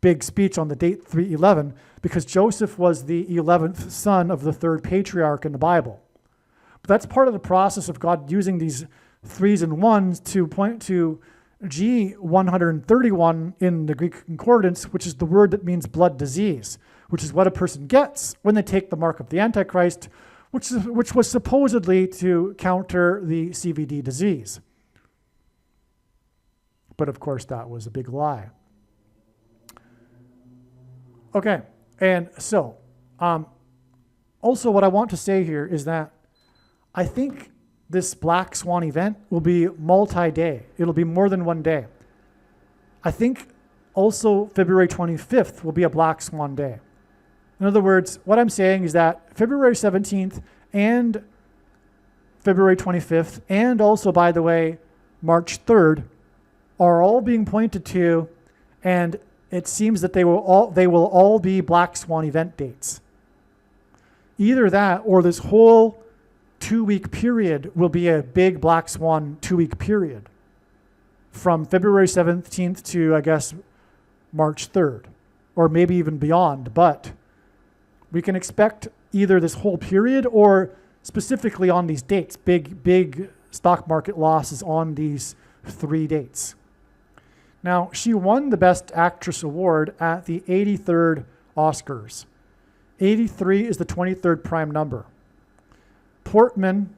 big speech on the date 3/11, because Joseph was the 11th son of the third patriarch in the Bible. But that's part of the process of God using these 3s and 1s to point to G131 in the Greek concordance, which is the word that means blood disease, which is what a person gets when they take the mark of the Antichrist, which was supposedly to counter the CVD disease. But of course, that was a big lie. Okay, and so, also what I want to say here is that I think this Black Swan event will be multi-day. It'll be more than one day. I think also February 25th will be a Black Swan day. In other words, what I'm saying is that February 17th and February 25th, and also, by the way, March 3rd, are all being pointed to, and it seems that they will all be Black Swan event dates. Either that or this whole 2-week period will be a big Black Swan 2-week period from February 17th to, I guess, March 3rd, or maybe even beyond. But we can expect either this whole period or specifically on these dates, big stock market losses on these 3 dates. Now, she won the Best Actress award at the 83rd Oscars. 83 is the 23rd prime number. Portman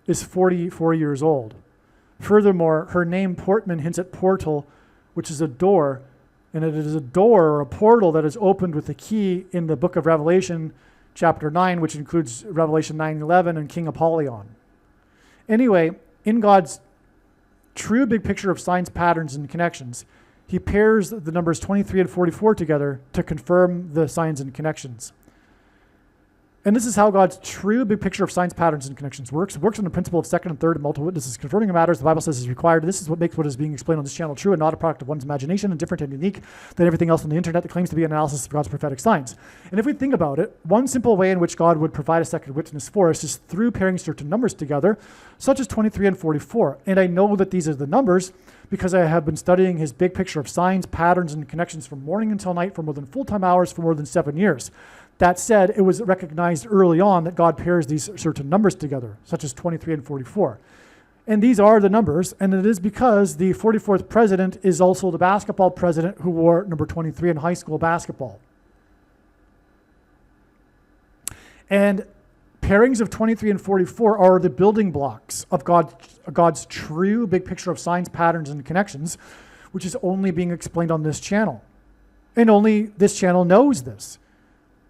is 44 years old. Furthermore, her name Portman hints at portal, which is a door, and it is a door or a portal that is opened with a key in the book of Revelation, chapter 9, which includes Revelation 9:11 and King Apollyon. Anyway, in God's true big picture of signs, patterns, and connections, he pairs the numbers 23 and 44 together to confirm the signs and connections. And this is how God's true big picture of signs, patterns, and connections works. It works on the principle of second and third and multiple witnesses confirming matters the Bible says is required. This is what makes what is being explained on this channel true and not a product of one's imagination and different and unique than everything else on the internet that claims to be an analysis of God's prophetic signs. And if we think about it, one simple way in which God would provide a second witness for us is through pairing certain numbers together, such as 23 and 44. And I know that these are the numbers because I have been studying his big picture of signs, patterns, and connections from morning until night for more than full-time hours for more than 7 years. That said, it was recognized early on that God pairs these certain numbers together, such as 23 and 44. And these are the numbers, and it is because the 44th president is also the basketball president who wore number 23 in high school basketball. And pairings of 23 and 44 are the building blocks of God's true big picture of signs, patterns, and connections, which is only being explained on this channel. And only this channel knows this.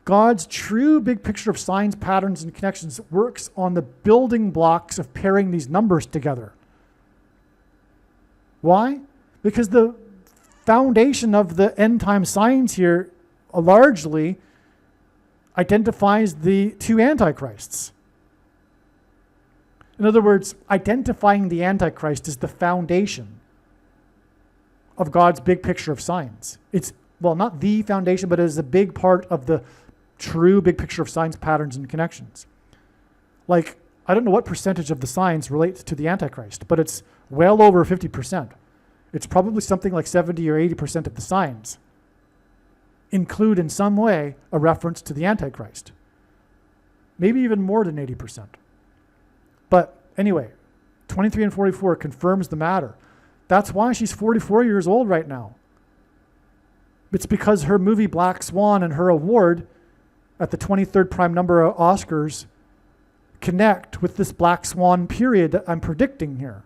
God's true big picture of signs, patterns, and connections works on the building blocks of pairing these numbers together. Why? Because the foundation of the end time signs here largely identifies the 2 antichrists. In other words, identifying the antichrist is the foundation of God's big picture of signs. It's, well, not the foundation, but it is a big part of the true big picture of signs, patterns, and connections. Like, I don't know what percentage of the signs relate to the Antichrist, but it's well over 50%. It's probably something like 70 or 80% of the signs include in some way a reference to the Antichrist. Maybe even more than 80%. But anyway, 23 and 44 confirms the matter. That's why she's 44 years old right now. It's because her movie Black Swan and her award at the 23rd prime number Oscars connect with this Black Swan period that I'm predicting here.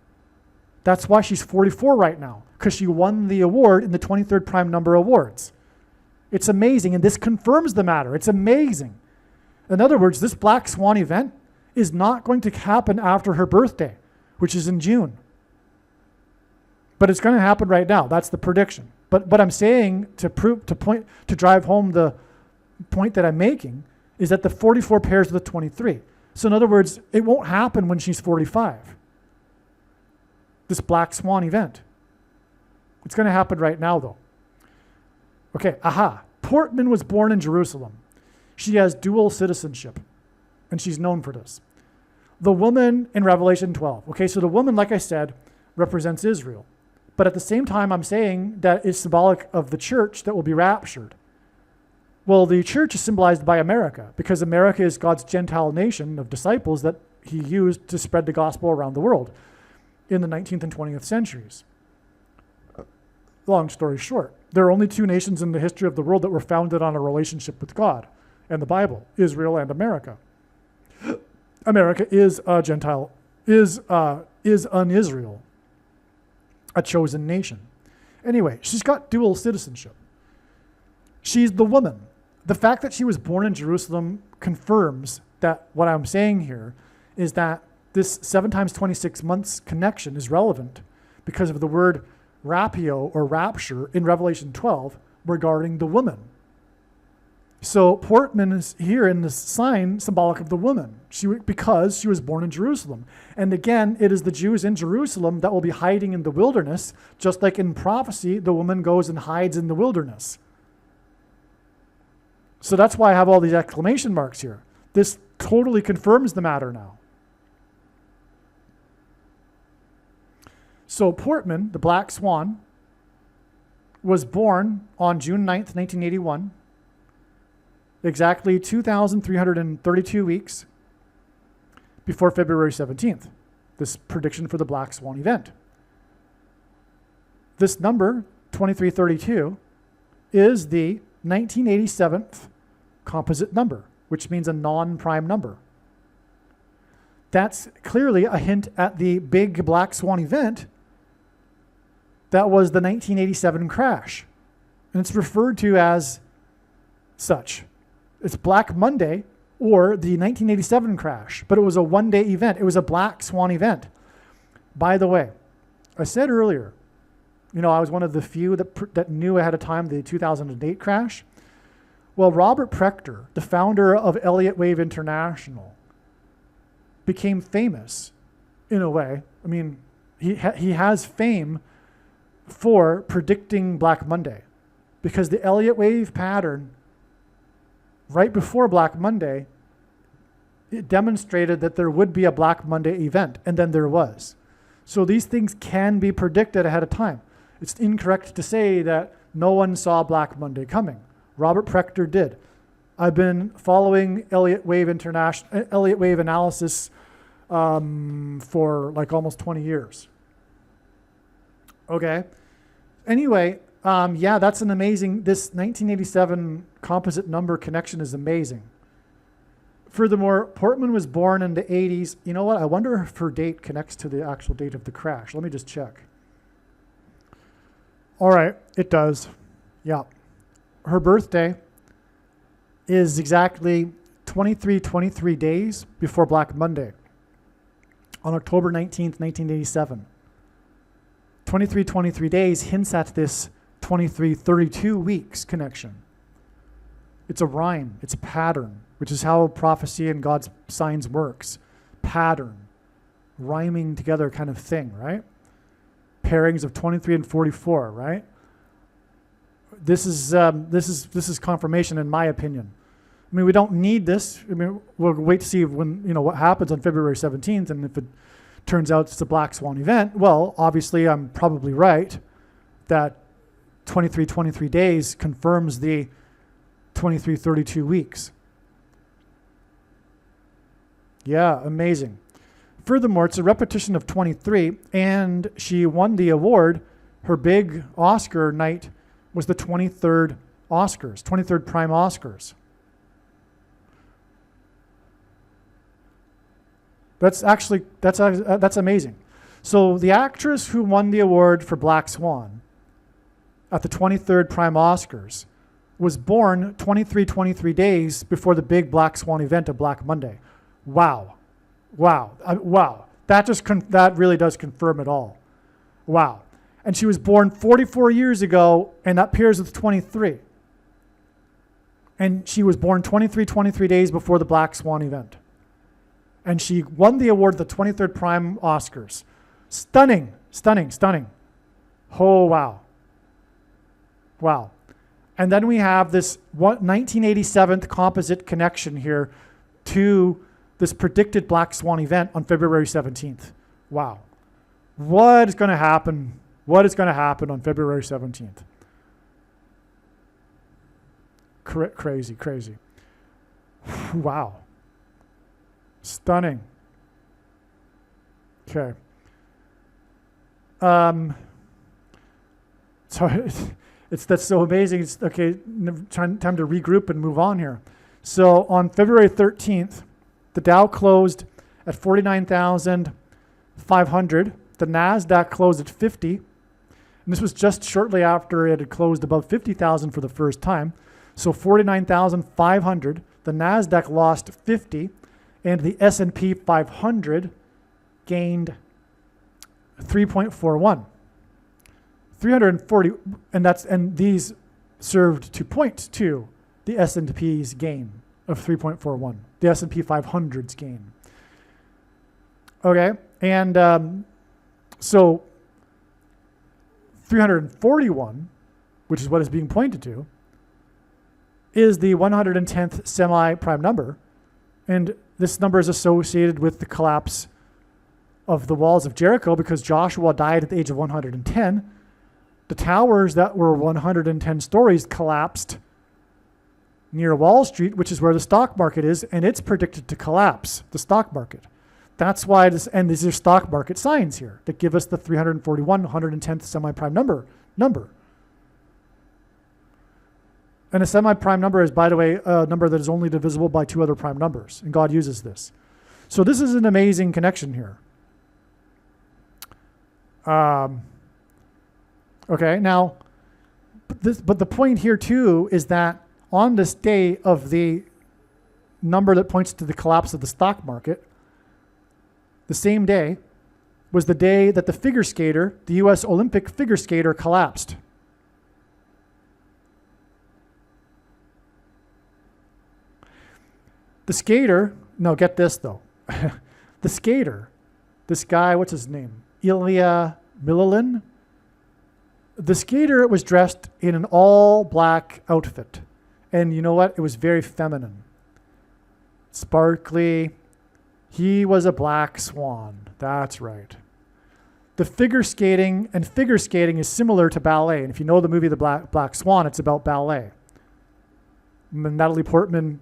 That's why she's 44 right now, because she won the award in the 23rd prime number awards. It's amazing, and this confirms the matter. It's amazing. In other words, this Black Swan event is not going to happen after her birthday, which is in June. But it's going to happen right now. That's the prediction. But I'm saying to drive home the point that I'm making is that the 44 pairs with the 23. So in other words, it won't happen when she's 45. This Black Swan event. It's going to happen right now, though. Okay, Portman was born in Jerusalem. She has dual citizenship, and she's known for this. The woman in Revelation 12. Okay, so the woman, like I said, represents Israel. But at the same time, I'm saying that it's symbolic of the church that will be raptured. Well, the church is symbolized by America, because America is God's Gentile nation of disciples that he used to spread the gospel around the world in the 19th and 20th centuries. Long story short, there are only 2 nations in the history of the world that were founded on a relationship with God and the Bible, Israel and America. America is a Gentile, is an Israel, a chosen nation. Anyway, she's got dual citizenship. She's the woman. The fact that she was born in Jerusalem confirms that what I'm saying here is that this 7 times 26 months connection is relevant because of the word rapio or rapture in Revelation 12 regarding the woman. So Portman is here in this sign symbolic of the woman, because she was born in Jerusalem. And again, it is the Jews in Jerusalem that will be hiding in the wilderness, just like in prophecy, the woman goes and hides in the wilderness. So that's why I have all these exclamation marks here. This totally confirms the matter now. So Portman, the Black Swan, was born on June 9th, 1981. Exactly 2,332 weeks before February 17th, this prediction for the Black Swan event. This number, 2332, is the 1987th composite number, which means a non-prime number. That's clearly a hint at the big Black Swan event that was the 1987 crash. And it's referred to as such. It's Black Monday or the 1987 crash, but it was a one-day event. It was a Black Swan event. By the way, I said earlier, I was one of the few that knew ahead of time the 2008 crash. Well, Robert Prechter, the founder of Elliott Wave International, became famous in a way. I mean, he has fame for predicting Black Monday, because the Elliott Wave pattern right before Black Monday, it demonstrated that there would be a Black Monday event, and then there was. So these things can be predicted ahead of time. It's incorrect to say that no one saw Black Monday coming. Robert Prechter did. I've been following Elliott Wave analysis for like almost 20 years. Okay. Anyway, that's an amazing, this 1987 composite number connection is amazing. Furthermore, Portman was born in the 80s. You know what? I wonder if her date connects to the actual date of the crash. Let me just check. All right, it does. Yeah. Her birthday is exactly 23 days before Black Monday on October 19th, 1987. 23 days hints at this 32 weeks connection. It's a rhyme, it's a pattern, which is how prophecy and God's signs works. Pattern, rhyming together kind of thing, right? Pairings of 23 and 44, right? This is confirmation in my opinion. I mean, we don't need this. I mean, we'll wait to see when, what happens on February 17th, and if it turns out it's a Black Swan event, well, obviously I'm probably right that 23 days confirms the 32 weeks. Yeah, amazing. Furthermore, it's a repetition of 23, and she won the award. Her big Oscar night was the 23rd Prime Oscars. That's amazing. So the actress who won the award for Black Swan at the 23rd Prime Oscars was born 23 days before the big Black Swan event of Black Monday. Wow. That really does confirm it all. Wow. And she was born 44 years ago, and that pairs with 23. And she was born 23 days before the Black Swan event. And she won the award at the 23rd Prime Oscars. Stunning. Oh, wow. Wow. And then we have this 1987 composite connection here to this predicted Black Swan event on February 17th. Wow. What is going to happen? What is going to happen on February 17th? Crazy. Wow. Stunning. Okay. So that's so amazing. It's okay. Time to regroup and move on here. So on February 13th, the Dow closed at 49,500. The NASDAQ closed at 50. And this was just shortly after it had closed above 50,000 for the first time. So 49,500. The NASDAQ lost 50. And the S&P 500 gained 3.41. 340, and these served to point to the S&P's gain of 3.41, the S&P 500's gain. Okay, and so 341, which is what is being pointed to, is the 110th semi-prime number, and this number is associated with the collapse of the walls of Jericho because Joshua died at the age of 110. The towers that were 110 stories collapsed near Wall Street, which is where the stock market is, and it's predicted to collapse, the stock market. That's why this, and these are stock market signs here that give us the 341 110th semi-prime number. And a semi-prime number is, by the way, a number that is only divisible by two other prime numbers, and God uses this. So this is an amazing connection here. Okay, now, but the point here too is that on this day of the number that points to the collapse of the stock market, the same day was the day that the figure skater, the U.S. Olympic figure skater, collapsed. The skater, no, get this though. The skater, this guy, what's his name? Ilya Mililin. The skater was dressed in an all black outfit. And you know what? It was very feminine. Sparkly. He was a black swan. That's right. The figure skating is similar to ballet. And if you know the movie The Black Swan, it's about ballet. Natalie Portman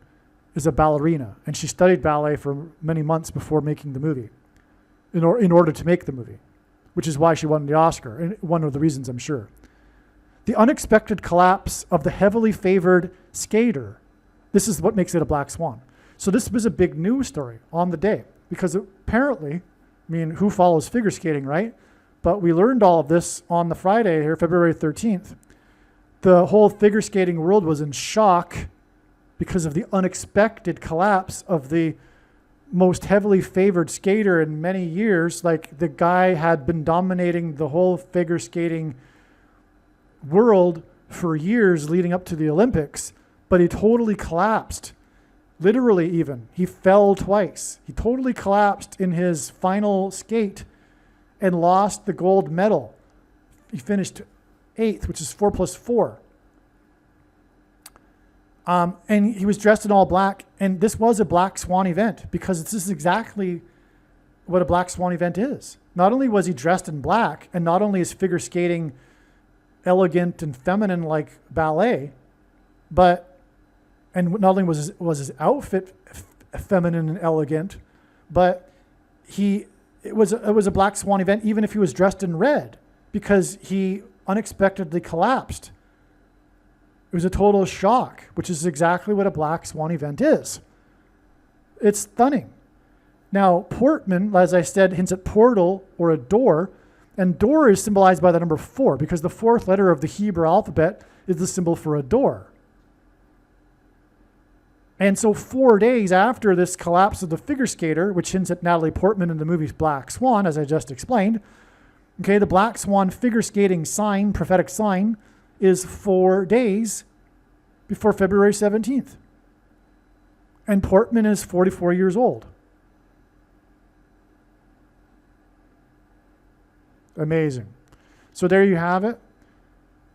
is a ballerina, and she studied ballet for many months before making the movie, in order to make the movie, which is why she won the Oscar, and one of the reasons, I'm sure. The unexpected collapse of the heavily favored skater. This is what makes it a black swan. So this was a big news story on the day, because apparently, I mean, who follows figure skating, right? But we learned all of this on the Friday here, February 13th. The whole figure skating world was in shock because of the unexpected collapse of the most heavily favored skater in many years. Like, the guy had been dominating the whole figure skating world for years leading up to the Olympics, but he totally collapsed. Literally even. He fell twice. He totally collapsed in his final skate and lost the gold medal. He finished 8th, which is 4 plus 4. And he was dressed in all black, and this was a Black Swan event because this is exactly what a Black Swan event is. Not only was he dressed in black, and not only is figure skating elegant and feminine like ballet, and not only was his outfit feminine and elegant, but it was a Black Swan event even if he was dressed in red, because he unexpectedly collapsed. It was a total shock, which is exactly what a Black Swan event is. It's stunning. Now, Portman, as I said, hints at portal or a door, and door is symbolized by the number 4 because the 4th letter of the Hebrew alphabet is the symbol for a door. And so 4 days after this collapse of the figure skater, which hints at Natalie Portman in the movie Black Swan, as I just explained, okay, the Black Swan figure skating sign, prophetic sign, is 4 days before February 17th. And Portman is 44 years old. Amazing. So there you have it.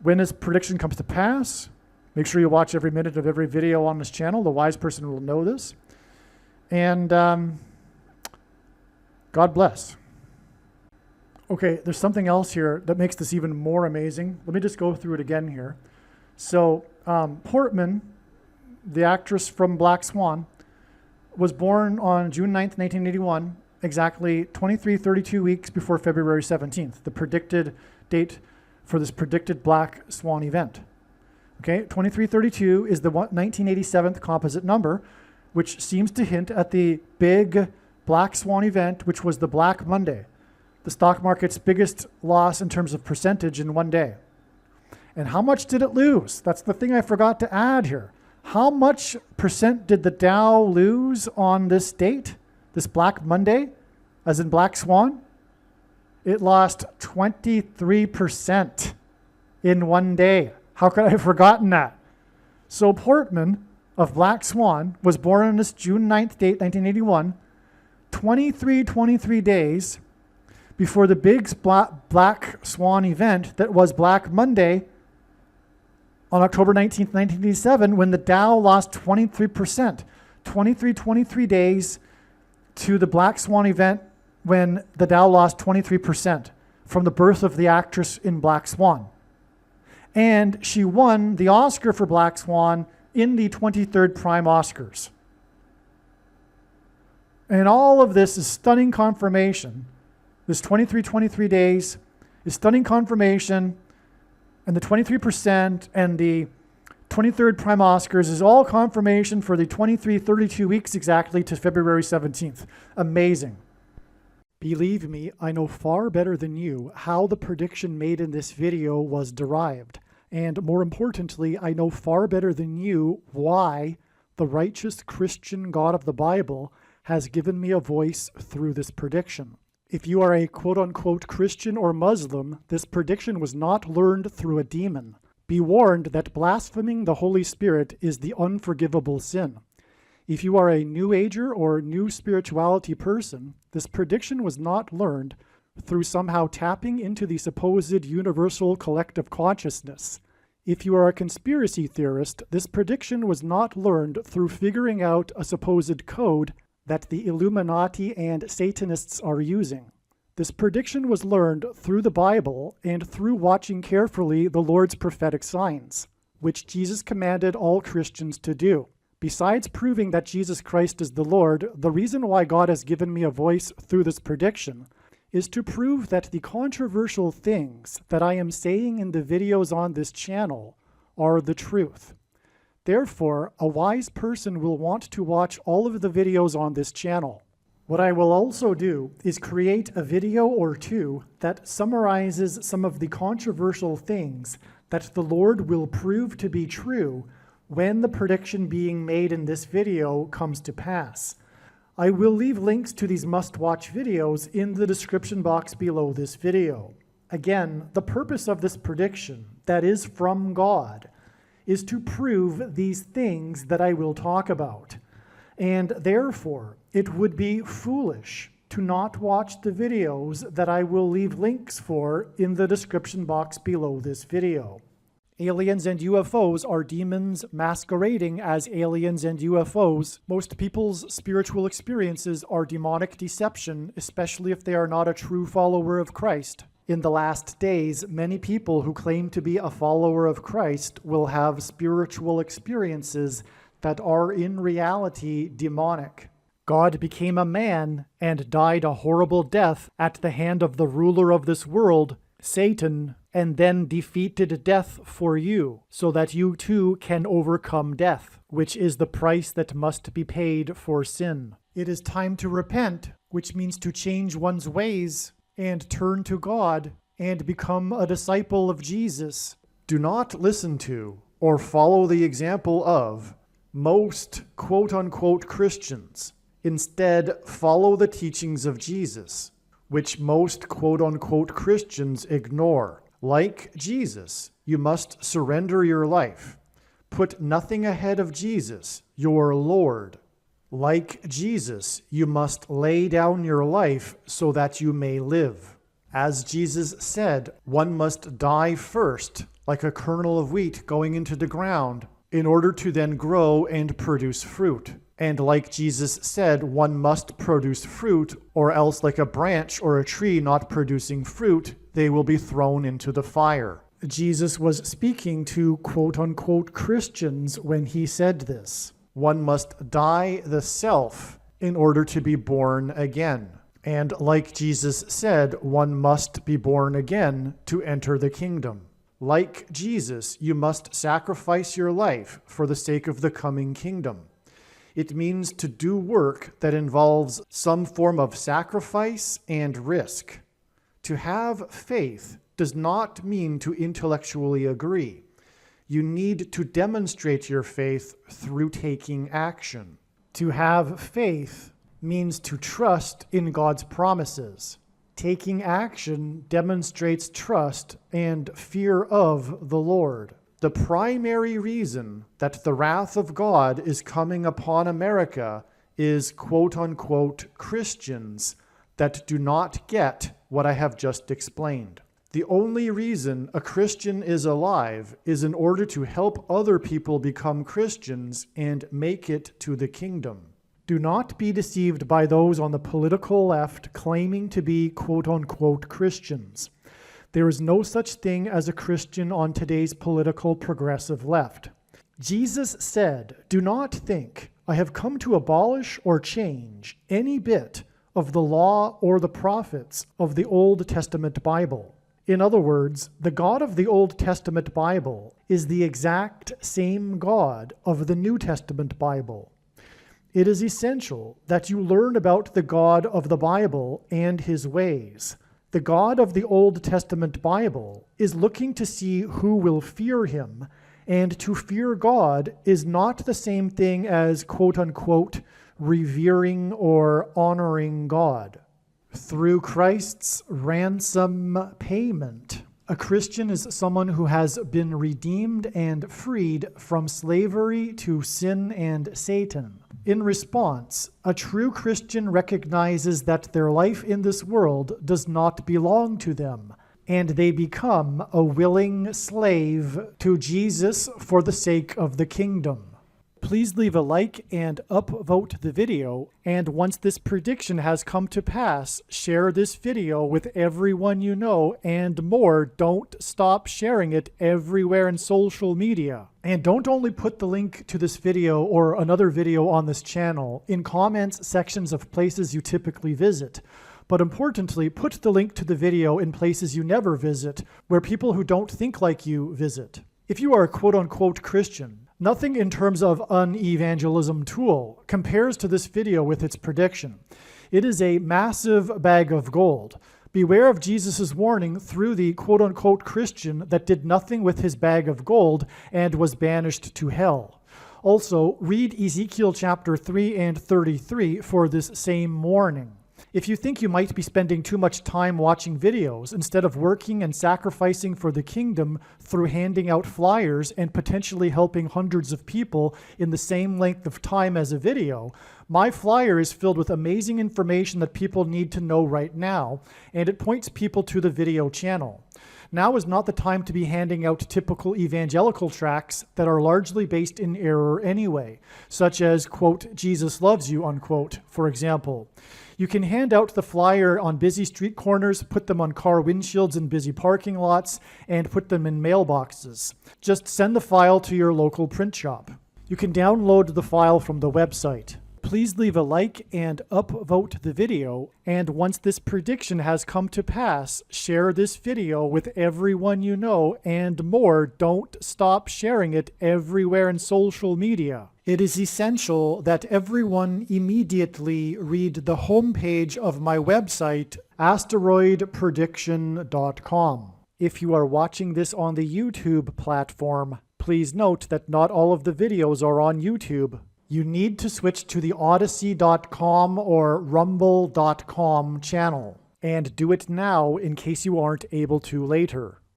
When this prediction comes to pass, make sure you watch every minute of every video on this channel. The wise person will know this. And God bless. Okay, there's something else here that makes this even more amazing. Let me just go through it again here. So Portman, the actress from Black Swan, was born on June 9th, 1981, exactly 32 weeks before February 17th, the predicted date for this predicted Black Swan event. Okay, 2332 is the 1987th composite number, which seems to hint at the big Black Swan event, which was the Black Monday, the stock market's biggest loss in terms of percentage in one day. And how much did it lose? That's the thing I forgot to add here. How much percent did the Dow lose on this date, this Black Monday, as in Black Swan? It lost 23%. in one day. How could I have forgotten that? So Portman of Black Swan was born on this June 9th date, 1981, 23 days before the big Black Swan event that was Black Monday on October 19th, 1987, when the Dow lost 23%. 23 days to the Black Swan event when the Dow lost 23% from the birth of the actress in Black Swan. And she won the Oscar for Black Swan in the 23rd Prime Oscars. And all of this is stunning confirmation. This 23 days is stunning confirmation, and the 23% and the 23rd Prime Oscars is all confirmation for the 32 weeks exactly to February 17th. Amazing. Believe me, I know far better than you how the prediction made in this video was derived. And more importantly, I know far better than you why the righteous Christian God of the Bible has given me a voice through this prediction. If you are a quote-unquote Christian or Muslim, this prediction was not learned through a demon. Be warned that blaspheming the Holy Spirit is the unforgivable sin. If you are a New Ager or New Spirituality person, this prediction was not learned through somehow tapping into the supposed universal collective consciousness. If you are a conspiracy theorist, this prediction was not learned through figuring out a supposed code that the Illuminati and Satanists are using. This prediction was learned through the Bible and through watching carefully the Lord's prophetic signs, which Jesus commanded all Christians to do. Besides proving that Jesus Christ is the Lord, the reason why God has given me a voice through this prediction is to prove that the controversial things that I am saying in the videos on this channel are the truth. Therefore, a wise person will want to watch all of the videos on this channel. What I will also do is create a video or two that summarizes some of the controversial things that the Lord will prove to be true when the prediction being made in this video comes to pass. I will leave links to these must-watch videos in the description box below this video. Again, the purpose of this prediction, that is from God, is to prove these things that I will talk about. And therefore, it would be foolish to not watch the videos that I will leave links for in the description box below this video. Aliens and UFOs are demons masquerading as aliens and UFOs. Most people's spiritual experiences are demonic deception, especially if they are not a true follower of Christ. In the last days, many people who claim to be a follower of Christ will have spiritual experiences that are in reality demonic. God became a man and died a horrible death at the hand of the ruler of this world, Satan, and then defeated death for you, so that you too can overcome death, which is the price that must be paid for sin. It is time to repent, which means to change one's ways and turn to God and become a disciple of Jesus. Do not listen to or follow the example of most quote-unquote Christians. Instead, follow the teachings of Jesus, which most quote-unquote Christians ignore. Like Jesus, you must surrender your life. Put nothing ahead of Jesus, your Lord. Like Jesus, you must lay down your life so that you may live. As Jesus said, one must die first, like a kernel of wheat going into the ground, in order to then grow and produce fruit. And like Jesus said, one must produce fruit, or else like a branch or a tree not producing fruit, they will be thrown into the fire. Jesus was speaking to quote-unquote Christians when he said this. One must die the self in order to be born again. And like Jesus said, one must be born again to enter the kingdom. Like Jesus, you must sacrifice your life for the sake of the coming kingdom. It means to do work that involves some form of sacrifice and risk. To have faith does not mean to intellectually agree. You need to demonstrate your faith through taking action. To have faith means to trust in God's promises. Taking action demonstrates trust and fear of the Lord. The primary reason that the wrath of God is coming upon America is quote-unquote Christians that do not get what I have just explained. The only reason a Christian is alive is in order to help other people become Christians and make it to the kingdom. Do not be deceived by those on the political left claiming to be quote-unquote Christians. There is no such thing as a Christian on today's political progressive left. Jesus said, "Do not think I have come to abolish or change any bit of the law or the prophets of the Old Testament Bible." In other words, the God of the Old Testament Bible is the exact same God of the New Testament Bible. It is essential that you learn about the God of the Bible and his ways. The God of the Old Testament Bible is looking to see who will fear him, and to fear God is not the same thing as quote-unquote revering or honoring God. Through Christ's ransom payment, a Christian is someone who has been redeemed and freed from slavery to sin and Satan. In response, a true Christian recognizes that their life in this world does not belong to them, and they become a willing slave to Jesus for the sake of the kingdom. Please leave a like and upvote the video, and once this prediction has come to pass, share this video with everyone you know, and more, don't stop sharing it everywhere in social media. And don't only put the link to this video or another video on this channel in comments sections of places you typically visit, but importantly, put the link to the video in places you never visit, where people who don't think like you visit. If you are a quote-unquote Christian, nothing in terms of an evangelism tool compares to this video with its prediction. It is a massive bag of gold. Beware of Jesus' warning through the quote-unquote Christian that did nothing with his bag of gold and was banished to hell. Also, read Ezekiel chapter 3 and 33 for this same warning. If you think you might be spending too much time watching videos instead of working and sacrificing for the kingdom through handing out flyers and potentially helping hundreds of people in the same length of time as a video, my flyer is filled with amazing information that people need to know right now, and it points people to the video channel. Now is not the time to be handing out typical evangelical tracts that are largely based in error anyway, such as, quote, Jesus loves you, unquote, for example. You can hand out the flyer on busy street corners, put them on car windshields in busy parking lots, and put them in mailboxes. Just send the file to your local print shop. You can download the file from the website. Please leave a like and upvote the video, and once this prediction has come to pass, share this video with everyone you know, and more, don't stop sharing it everywhere in social media. It is essential that everyone immediately read the homepage of my website, asteroidprediction.com. If you are watching this on the YouTube platform, please note that not all of the videos are on YouTube. You need to switch to the Odyssey.com or Rumble.com channel, and do it now in case you aren't able to later.